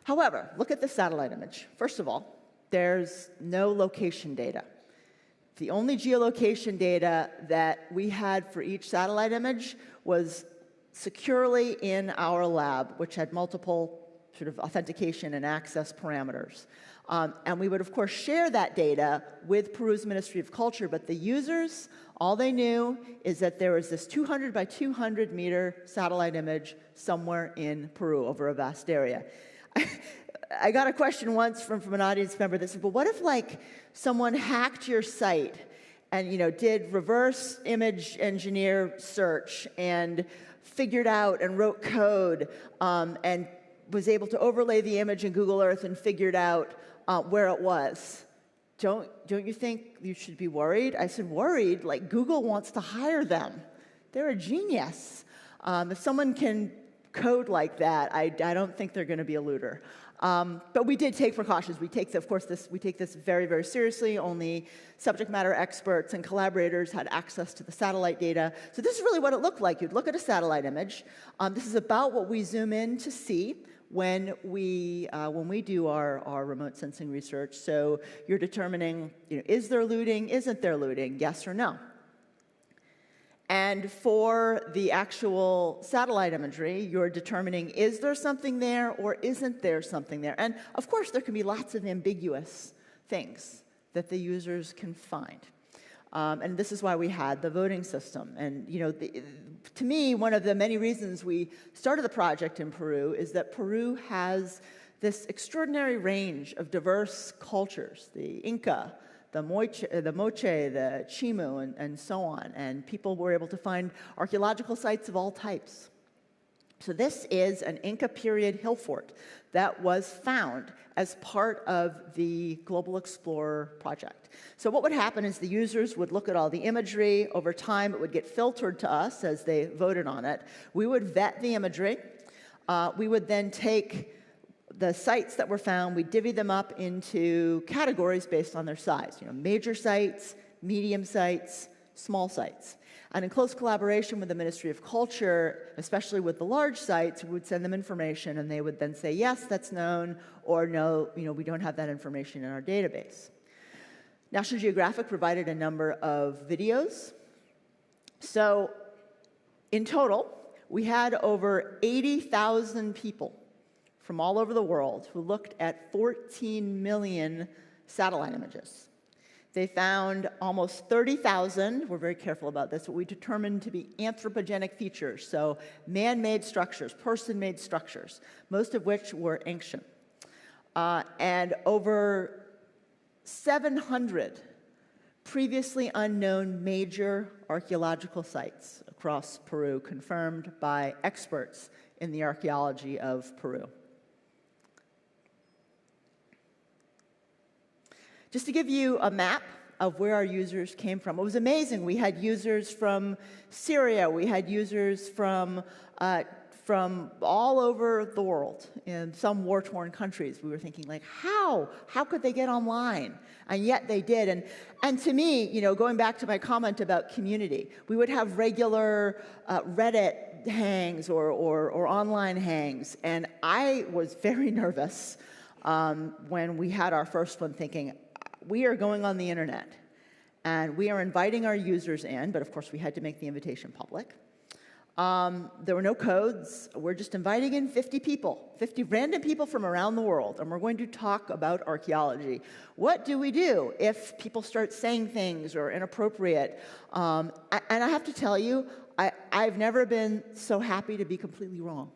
However, look at the satellite image. First of all, there's no location data. The only geolocation data that we had for each satellite image was securely in our lab, which had multiple sort of authentication and access parameters. And we would, of course, share that data with Peru's Ministry of Culture, but the users, all they knew is that there was this 200 by 200 meter satellite image somewhere in Peru over a vast area. I got a question once from an audience member that said, well, what if someone hacked your site and did reverse image engineer search and figured out and wrote code and was able to overlay the image in Google Earth and figured out where it was? Don't you think you should be worried? I said, worried? Like Google wants to hire them. They're a genius. If someone can code like that, I don't think they're going to be a looter. But we did take precautions. We take this very, very seriously. Only subject matter experts and collaborators had access to the satellite data. So this is really what it looked like. You'd look at a satellite image. This is about what we zoom in to see when we do our remote sensing research. So you're determining, is there looting? Isn't there looting? Yes or no? And for the actual satellite imagery, you're determining, is there something there or isn't there something there? And of course, there can be lots of ambiguous things that the users can find. And this is why we had the voting system. And to me, one of the many reasons we started the project in Peru is that Peru has this extraordinary range of diverse cultures, the Inca, the Moche, the Chimu, and so on. And people were able to find archaeological sites of all types. So this is an Inca period hill fort that was found as part of the Global Explorer project. So what would happen is the users would look at all the imagery. Over time, it would get filtered to us as they voted on it. We would vet the imagery. We would then take the sites that were found, we divvy them up into categories based on their size. Major sites, medium sites, small sites. And in close collaboration with the Ministry of Culture, especially with the large sites, we would send them information, and they would then say, yes, that's known, or no, we don't have that information in our database. National Geographic provided a number of videos. So in total, we had over 80,000 people from all over the world who looked at 14 million satellite images. They found almost 30,000, we're very careful about this, what we determined to be anthropogenic features, so man-made structures, person-made structures, most of which were ancient. And over 700 previously unknown major archaeological sites across Peru, confirmed by experts in the archaeology of Peru. Just to give you a map of where our users came from, it was amazing. We had users from Syria, we had users from all over the world, in some war-torn countries. We were thinking, like, how could they get online? And yet they did. And to me, you know, going back to my comment about community, we would have regular Reddit hangs or online hangs, and I was very nervous when we had our first one, thinking, we are going on the internet, and we are inviting our users in, but of course we had to make the invitation public. There were no codes. We're just inviting in 50 people, 50 random people from around the world, and we're going to talk about archaeology. What do we do if people start saying things or inappropriate? And I have to tell you, I've never been so happy to be completely wrong.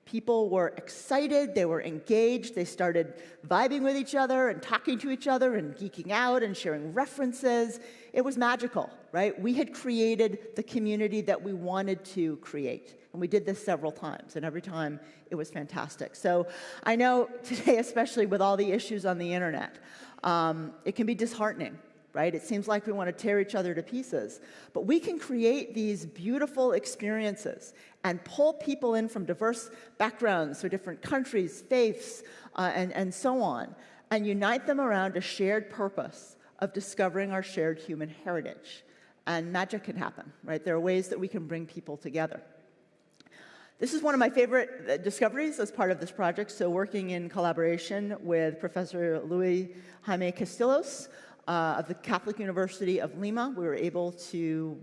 People were excited, they were engaged, they started vibing with each other and talking to each other and geeking out and sharing references. It was magical, right? We had created the community that we wanted to create. And we did this several times, and every time it was fantastic. So I know today, especially with all the issues on the internet, it can be disheartening. Right? It seems like we want to tear each other to pieces. But we can create these beautiful experiences and pull people in from diverse backgrounds, so different countries, faiths, and so on, and unite them around a shared purpose of discovering our shared human heritage. And magic can happen, right? There are ways that we can bring people together. This is one of my favorite discoveries as part of this project. So working in collaboration with Professor Luis Jaime Castillos, of the Catholic University of Lima, we were able to,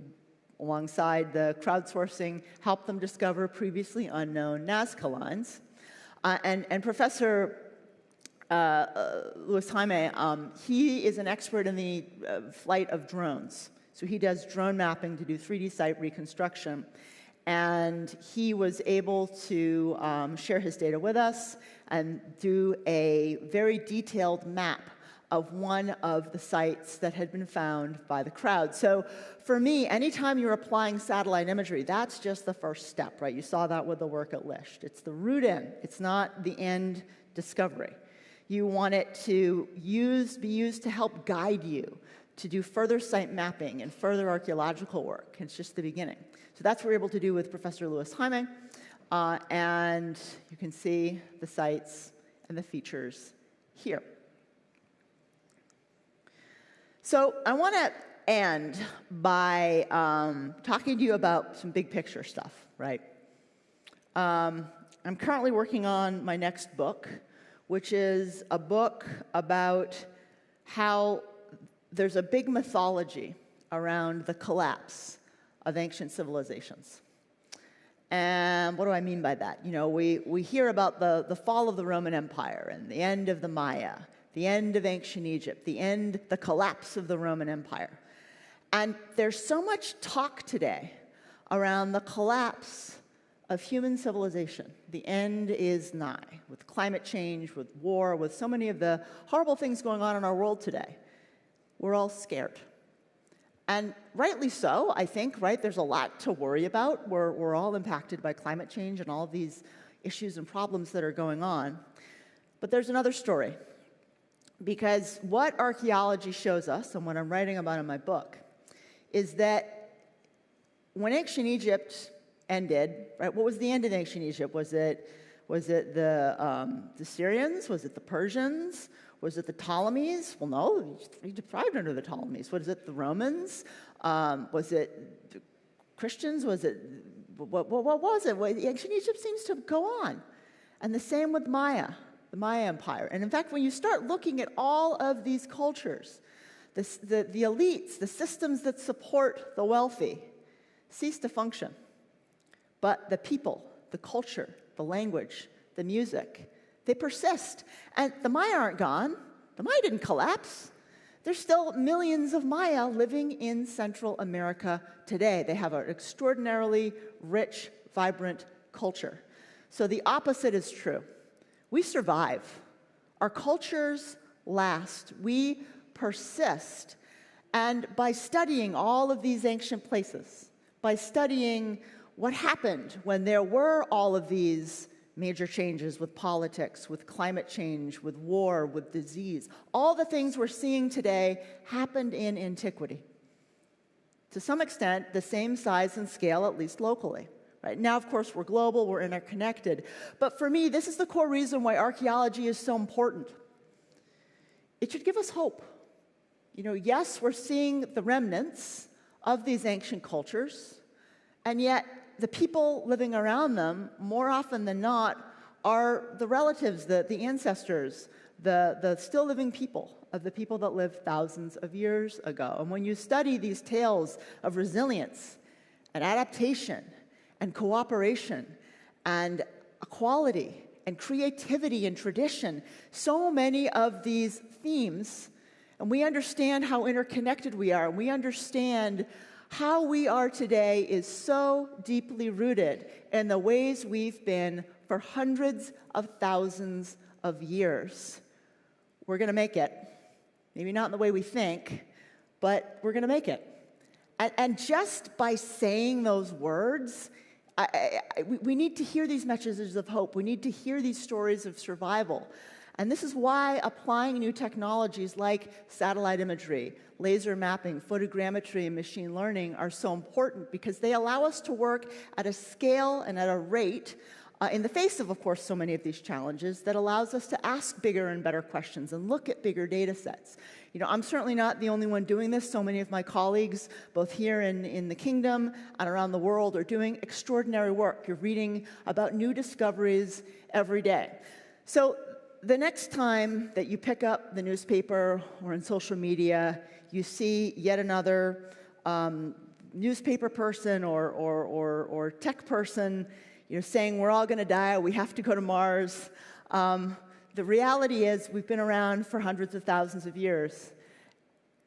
alongside the crowdsourcing, help them discover previously unknown Nazca lines. And Professor Luis Jaime, he is an expert in the flight of drones. So he does drone mapping to do 3D site reconstruction. And he was able to share his data with us and do a very detailed map of one of the sites that had been found by the crowd. So for me, anytime you're applying satellite imagery, that's just the first step, right? You saw that with the work at Liszt. It's the root in. It's not the end discovery. You want it to be used to help guide you to do further site mapping and further archaeological work. It's just the beginning. So that's what we're able to do with Professor Luis Jaime. And you can see the sites and the features here. So I want to end by talking to you about some big picture stuff, right? I'm currently working on my next book, which is a book about how there's a big mythology around the collapse of ancient civilizations. And what do I mean by that? You know, we hear about the fall of the Roman Empire and the end of the Maya, the end of ancient Egypt, the collapse of the Roman Empire. And there's so much talk today around the collapse of human civilization. The end is nigh, with climate change, with war, with so many of the horrible things going on in our world today. We're all scared. And rightly so, I think, right? There's a lot to worry about. We're all impacted by climate change and all of these issues and problems that are going on. But there's another story. Because what archaeology shows us, and what I'm writing about in my book, is that when ancient Egypt ended, right? What was the end of ancient Egypt? Was it the Syrians? Was it the Persians? Was it the Ptolemies? Well, no, Egypt thrived under the Ptolemies. Was it the Romans? Was it the Christians? Was it what was it? Well, ancient Egypt seems to go on, and the same with Maya. The Maya Empire. And in fact, when you start looking at all of these cultures, the elites, the systems that support the wealthy, cease to function. But the people, the culture, the language, the music, they persist. And the Maya aren't gone. The Maya didn't collapse. There's still millions of Maya living in Central America today. They have an extraordinarily rich, vibrant culture. So the opposite is true. We survive. Our cultures last. We persist. And by studying all of these ancient places, by studying what happened when there were all of these major changes with politics, with climate change, with war, with disease, all the things we're seeing today happened in antiquity. To some extent, the same size and scale, at least locally. Right? Now, of course, we're global, we're interconnected. But for me, this is the core reason why archaeology is so important. It should give us hope. You know, yes, we're seeing the remnants of these ancient cultures, and yet the people living around them, more often than not, are the relatives, the ancestors, the still living people of the people that lived thousands of years ago. And when you study these tales of resilience and adaptation and cooperation and equality and creativity and tradition, so many of these themes, and we understand how interconnected we are, and we understand how we are today is so deeply rooted in the ways we've been for hundreds of thousands of years. We're going to make it. Maybe not in the way we think, but we're going to make it. And just by saying those words, we need to hear these messages of hope. We need to hear these stories of survival. And this is why applying new technologies like satellite imagery, laser mapping, photogrammetry, and machine learning are so important, because they allow us to work at a scale and at a rate in the face of course, so many of these challenges that allows us to ask bigger and better questions and look at bigger data sets. You know, I'm certainly not the only one doing this. So many of my colleagues, both here in the kingdom and around the world, are doing extraordinary work. You're reading about new discoveries every day. So the next time that you pick up the newspaper or in social media, you see yet another newspaper person or tech person, you know, saying we're all going to die, we have to go to Mars. The reality is we've been around for hundreds of thousands of years,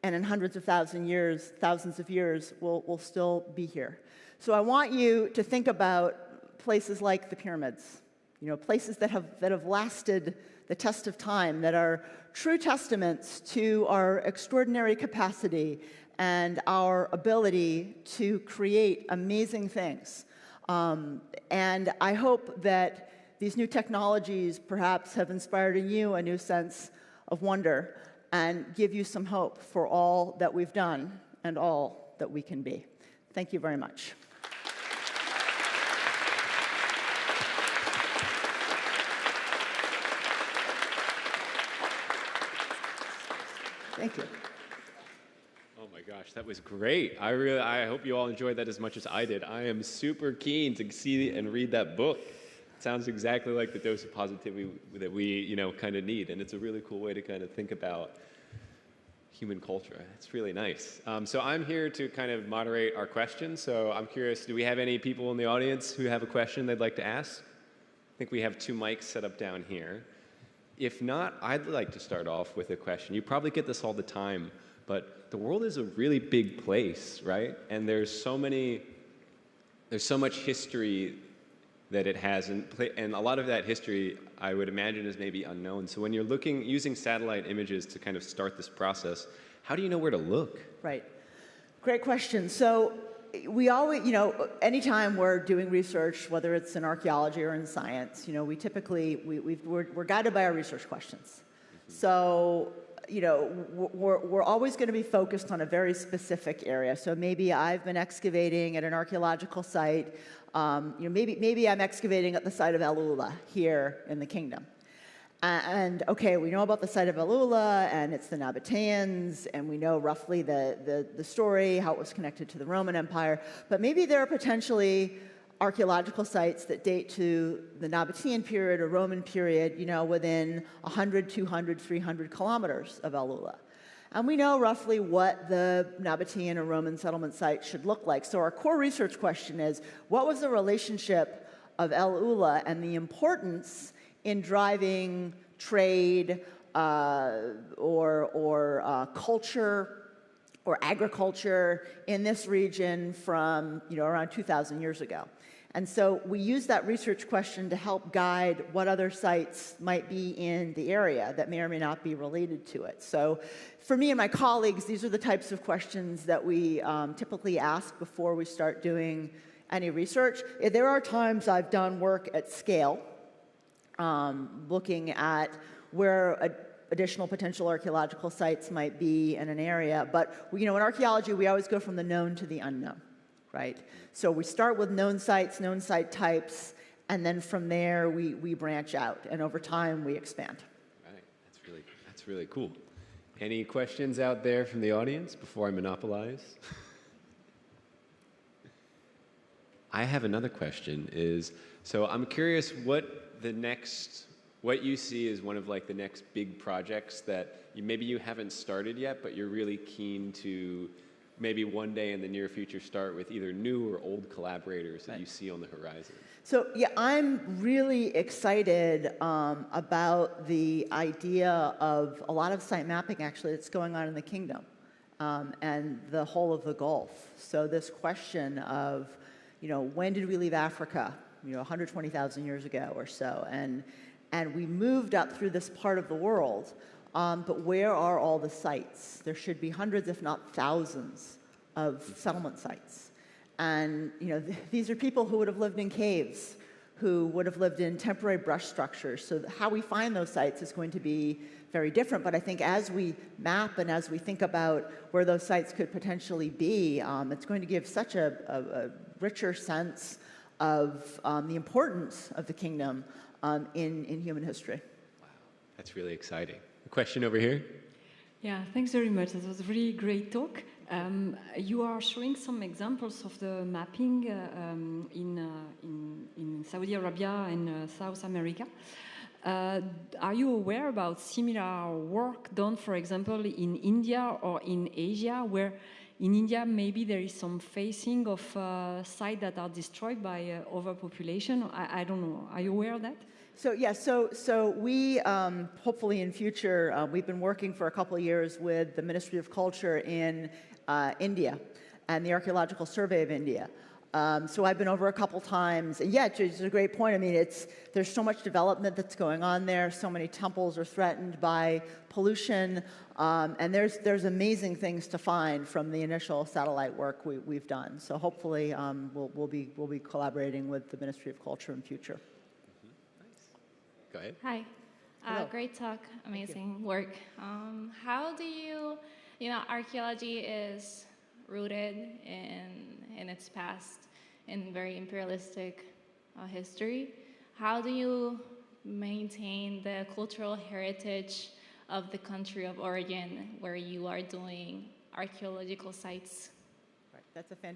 and in hundreds of thousands of years, we'll still be here. So I want you to think about places like the pyramids, you know, places that have lasted the test of time, that are true testaments to our extraordinary capacity and our ability to create amazing things. And I hope that these new technologies perhaps have inspired in you a new sense of wonder and give you some hope for all that we've done and all that we can be. Thank you very much. Thank you.
Oh my gosh, that was great. I hope you all enjoyed that as much as I did. I am super keen to see and read that book. It sounds exactly like the dose of positivity that we, you know, kind of need, and it's a really cool way to kind of think about human culture. It's really nice. So I'm here to kind of moderate our questions. So I'm curious, do we have any people in the audience who have a question they'd like to ask? I think we have 2 mics set up down here. If not, I'd like to start off with a question. You probably get this all the time, but the world is a really big place, right? And there's so much history that it has, and a lot of that history, I would imagine, is maybe unknown. So when you're using satellite images to kind of start this process, how do you know where to look?
Right. Great question. So we always, you know, anytime we're doing research, whether it's in archaeology or in science, you know, we typically, we're guided by our research questions. So, you know, we're always going to be focused on a very specific area. So maybe I've been excavating at an archaeological site. You know, maybe I'm excavating at the site of El Ula here in the kingdom. And okay, we know about the site of El Ula, and it's the Nabateans, and we know roughly the story, how it was connected to the Roman Empire. But maybe there are potentially archaeological sites that date to the Nabatean period or Roman period, you know, within 100, 200, 300 kilometers of El Ula. And we know roughly what the Nabatean or Roman settlement site should look like. So our core research question is, what was the relationship of El Ula and the importance in driving trade or culture or agriculture in this region from around 2,000 years ago. And so we use that research question to help guide what other sites might be in the area that may or may not be related to it. So for me and my colleagues, these are the types of questions that we typically ask before we start doing any research. There are times I've done work at scale, looking at where additional potential archaeological sites might be in an area. But in archaeology, we always go from the known to the unknown, right? So we start with known sites, known site types, and then from there we branch out, and over time we expand.
Right, that's really cool. Any questions out there from the audience before I monopolize? I have another question. So I'm curious what you see as one of the next big projects that maybe you haven't started yet, but you're really keen to maybe one day in the near future start with either new or old collaborators that you see on the horizon.
So yeah, I'm really excited about the idea of a lot of site mapping actually that's going on in the kingdom and the whole of the Gulf. So this question of, when did we leave Africa? 120,000 years ago or so, and we moved up through this part of the world. But where are all the sites? There should be hundreds, if not thousands, of settlement sites. And these are people who would have lived in caves, who would have lived in temporary brush structures. So how we find those sites is going to be very different. But I think as we map and as we think about where those sites could potentially be, it's going to give such a richer sense of the importance of the kingdom in human history.
Wow, that's really exciting. A question over here?
Yeah, thanks very much. That was a really great talk. You are showing some examples of the mapping in Saudi Arabia and South America. Are you aware about similar work done, for example, in India or in Asia, where in India maybe there is some facing of sites that are destroyed by overpopulation? I don't know. Are you aware of that?
So yeah, so we hopefully in future, we've been working for a couple of years with the Ministry of Culture in India and the Archaeological Survey of India. So I've been over a couple times. And yeah, it's a great point. I mean, there's so much development that's going on there. So many temples are threatened by pollution, and there's amazing things to find from the initial satellite work we've done. So hopefully, we'll be collaborating with the Ministry of Culture in future.
Go ahead.
Hi. Great talk. Amazing work. How do you archaeology is rooted in its past, in very imperialistic history. How do you maintain the cultural heritage of the country of origin where you are doing archaeological sites?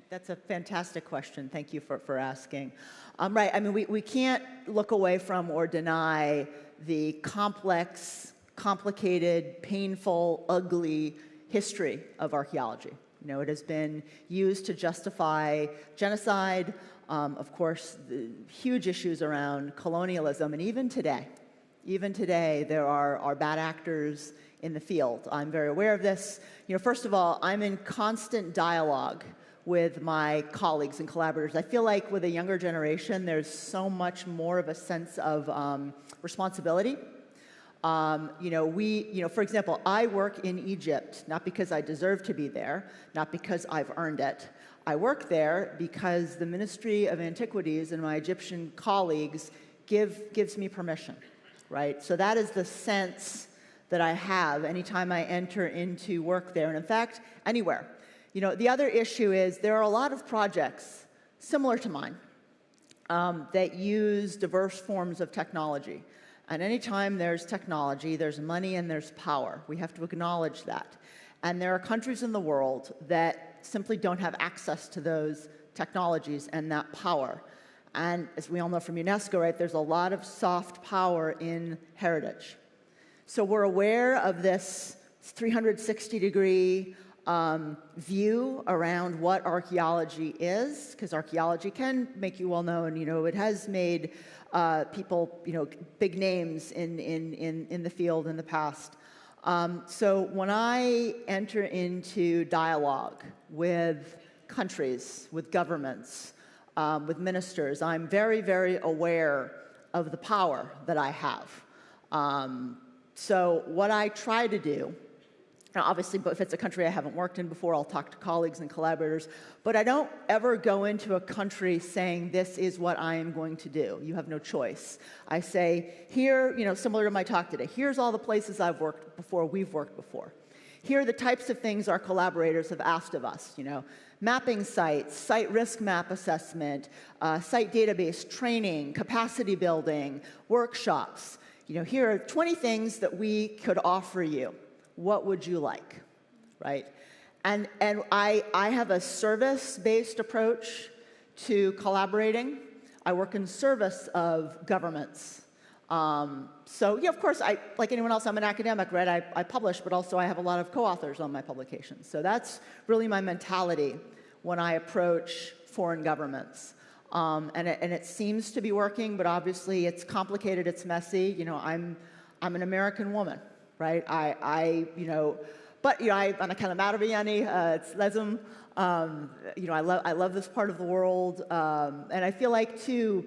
That's a fantastic question. Thank you for asking. Right, I mean, we can't look away from or deny the complex, complicated, painful, ugly history of archaeology. It has been used to justify genocide, of course, the huge issues around colonialism, and even today, there are bad actors in the field. I'm very aware of this. First of all, I'm in constant dialogue with my colleagues and collaborators. I feel like with a younger generation, there's so much more of a sense of responsibility. For example, I work in Egypt, not because I deserve to be there, not because I've earned it. I work there because the Ministry of Antiquities and my Egyptian colleagues gives me permission, right? So that is the sense that I have anytime I enter into work there, and in fact, anywhere. The other issue is there are a lot of projects similar to mine that use diverse forms of technology. And anytime there's technology, there's money and there's power. We have to acknowledge that. And there are countries in the world that simply don't have access to those technologies and that power. And as we all know from UNESCO, right, there's a lot of soft power in heritage. So we're aware of this 360-degree view around what archaeology is, because archaeology can make you well known. It has made people, big names in the field in the past. So when I enter into dialogue with countries, with governments, with ministers, I'm very, very aware of the power that I have. So what I try to do, now obviously, if it's a country I haven't worked in before, I'll talk to colleagues and collaborators, but I don't ever go into a country saying, this is what I am going to do. You have no choice. I say, here, similar to my talk today, here's all the places I've worked before, we've worked before. Here are the types of things our collaborators have asked of us, mapping sites, site risk map assessment, site database training, capacity building, workshops. Here are 20 things that we could offer you. What would you like, right? And I have a service-based approach to collaborating. I work in service of governments. So yeah, of course, like anyone else, I'm an academic, right? I publish, but also I have a lot of co-authors on my publications. So that's really my mentality when I approach foreign governments. And it seems to be working, but obviously it's complicated, it's messy. I'm an American woman. Right? I'm a kind of Maraviani, it's lesum. I love this part of the world. And I feel like, too,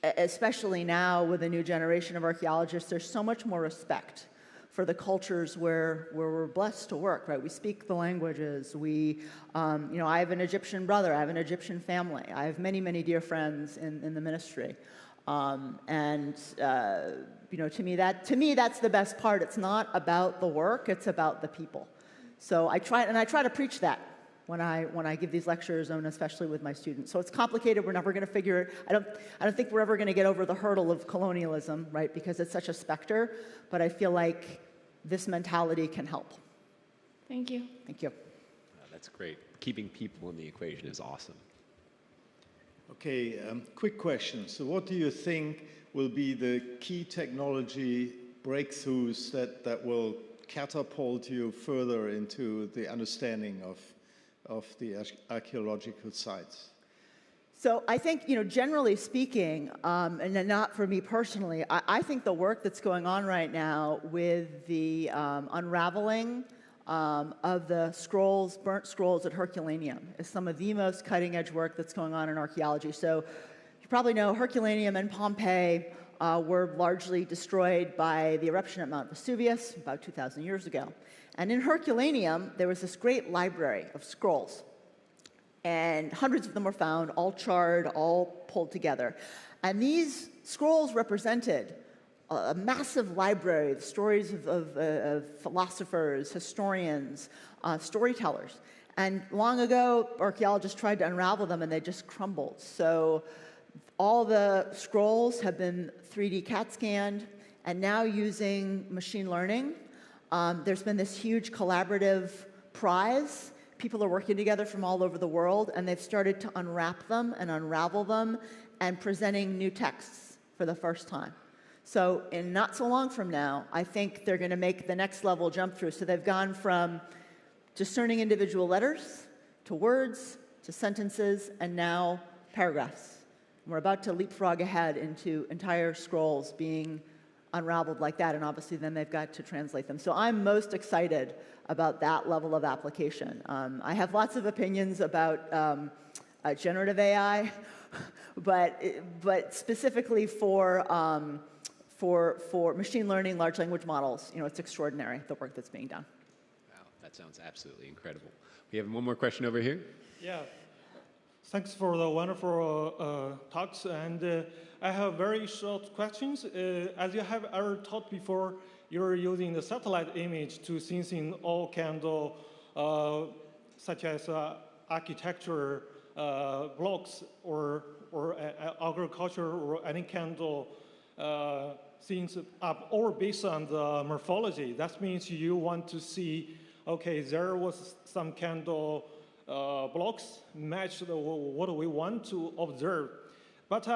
especially now with a new generation of archaeologists, there's so much more respect for the cultures where we're blessed to work, right? We speak the languages. I have an Egyptian brother. I have an Egyptian family. I have many, many dear friends in the ministry. To me, that's the best part. It's not about the work, it's about the people. So I try to preach that when I give these lectures, and especially with my students. So it's complicated. We're never going to figure it. I don't think we're ever going to get over the hurdle of colonialism, right? Because it's such a specter. But I feel like this mentality can help.
Thank you.
Thank you.
That's great. Keeping people in the equation is awesome.
Okay, quick question. So what do you think will be the key technology breakthroughs that will catapult you further into the understanding of the archaeological sites?
So I think, generally speaking, and not for me personally, I think the work that's going on right now with the unraveling of the scrolls, burnt scrolls at Herculaneum is some of the most cutting-edge work that's going on in archaeology. So you probably know Herculaneum and Pompeii were largely destroyed by the eruption at Mount Vesuvius about 2,000 years ago. And in Herculaneum, there was this great library of scrolls. And hundreds of them were found, all charred, all pulled together. And these scrolls represented a massive library of stories of philosophers, historians, storytellers. And long ago, archaeologists tried to unravel them, and they just crumbled. So all the scrolls have been 3D CAT scanned, and now using machine learning, there's been this huge collaborative prize. People are working together from all over the world, and they've started to unwrap them and unravel them and presenting new texts for the first time. So in not so long from now, I think they're going to make the next level jump through. So they've gone from discerning individual letters to words to sentences and now paragraphs. We're about to leapfrog ahead into entire scrolls being unraveled like that, and obviously then they've got to translate them. So I'm most excited about that level of application. I have lots of opinions about generative AI, but specifically for machine learning, large language models, it's extraordinary, the work that's being done.
Wow, that sounds absolutely incredible. We have one more question over here.
Yeah. Thanks for the wonderful talks, and I have very short questions. As you have ever taught before, you're using the satellite image to sensing all kind of, such as architecture blocks or agriculture or any kind of things up, all based on the morphology. That means you want to see, okay, there was some kind of blocks match what we want to observe. But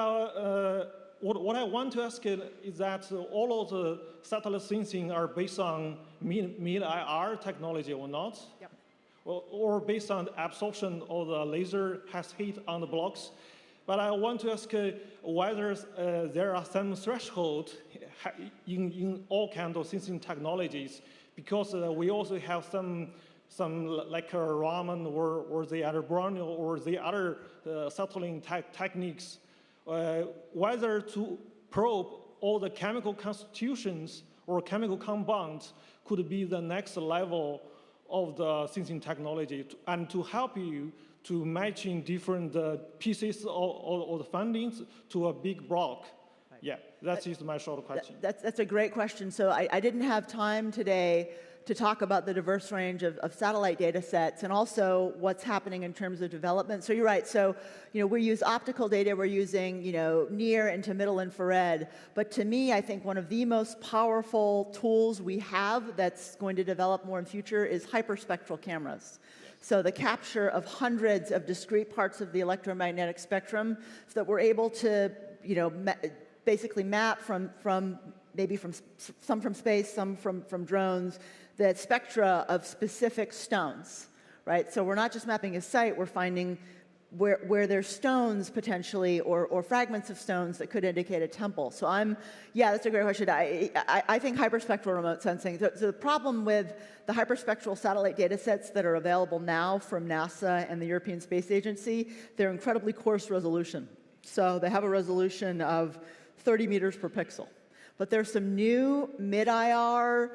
what I want to ask is that all of the satellite sensing are based on mid-IR technology or not?
Yep.
Or based on absorption of the laser has hit on the blocks. But I want to ask whether there are some threshold in all kinds of sensing technologies because we also have some like Raman or the other Borneo or the other settling techniques, whether to probe all the chemical constitutions or chemical compounds could be the next level of the sensing technology, and to help you to matching different pieces or the findings to a big block. Right. Yeah, that is my short question.
That's a great question. So I didn't have time today to talk about the diverse range of satellite data sets and also what's happening in terms of development. So you're right. So, we use optical data. We're using, near and to middle infrared. But to me, I think one of the most powerful tools we have that's going to develop more in the future is hyperspectral cameras. So the capture of hundreds of discrete parts of the electromagnetic spectrum so that we're able to, basically map from some from space, some from drones, the spectra of specific stones, right? So we're not just mapping a site, we're finding where there's stones potentially or fragments of stones that could indicate a temple. So that's a great question. I think hyperspectral remote sensing, so the problem with the hyperspectral satellite data sets that are available now from NASA and the European Space Agency, they're incredibly coarse resolution. So they have a resolution of 30 meters per pixel. But there's some new mid-IR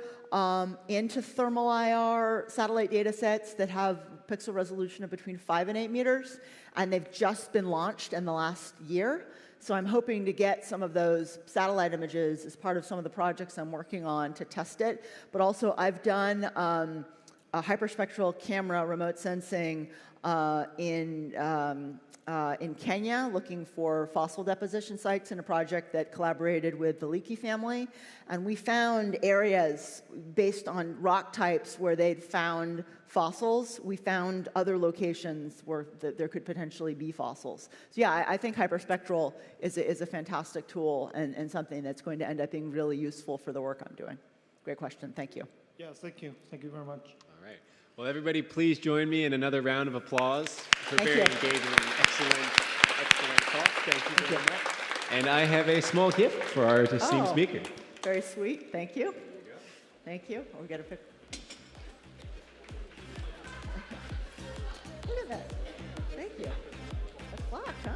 into thermal IR satellite data sets that have pixel resolution of between 5 and 8 meters, and they've just been launched in the last year. So I'm hoping to get some of those satellite images as part of some of the projects I'm working on to test it. But also I've done a hyperspectral camera remote sensing in Kenya, looking for fossil deposition sites in a project that collaborated with the Leakey family. And we found areas based on rock types where they'd found fossils. We found other locations where there could potentially be fossils. So yeah, I think hyperspectral is a fantastic tool and something that's going to end up being really useful for the work I'm doing. Great question. Thank you.
Yes, thank you. Thank you very much.
All right. Well, everybody, please join me in another round of applause for very engaging and excellent talk. Thank you very much. And I have a small gift for our esteemed speaker.
Very sweet. Thank you. Thank you. We'll get a picture. Look at that. Thank you. A clock, huh?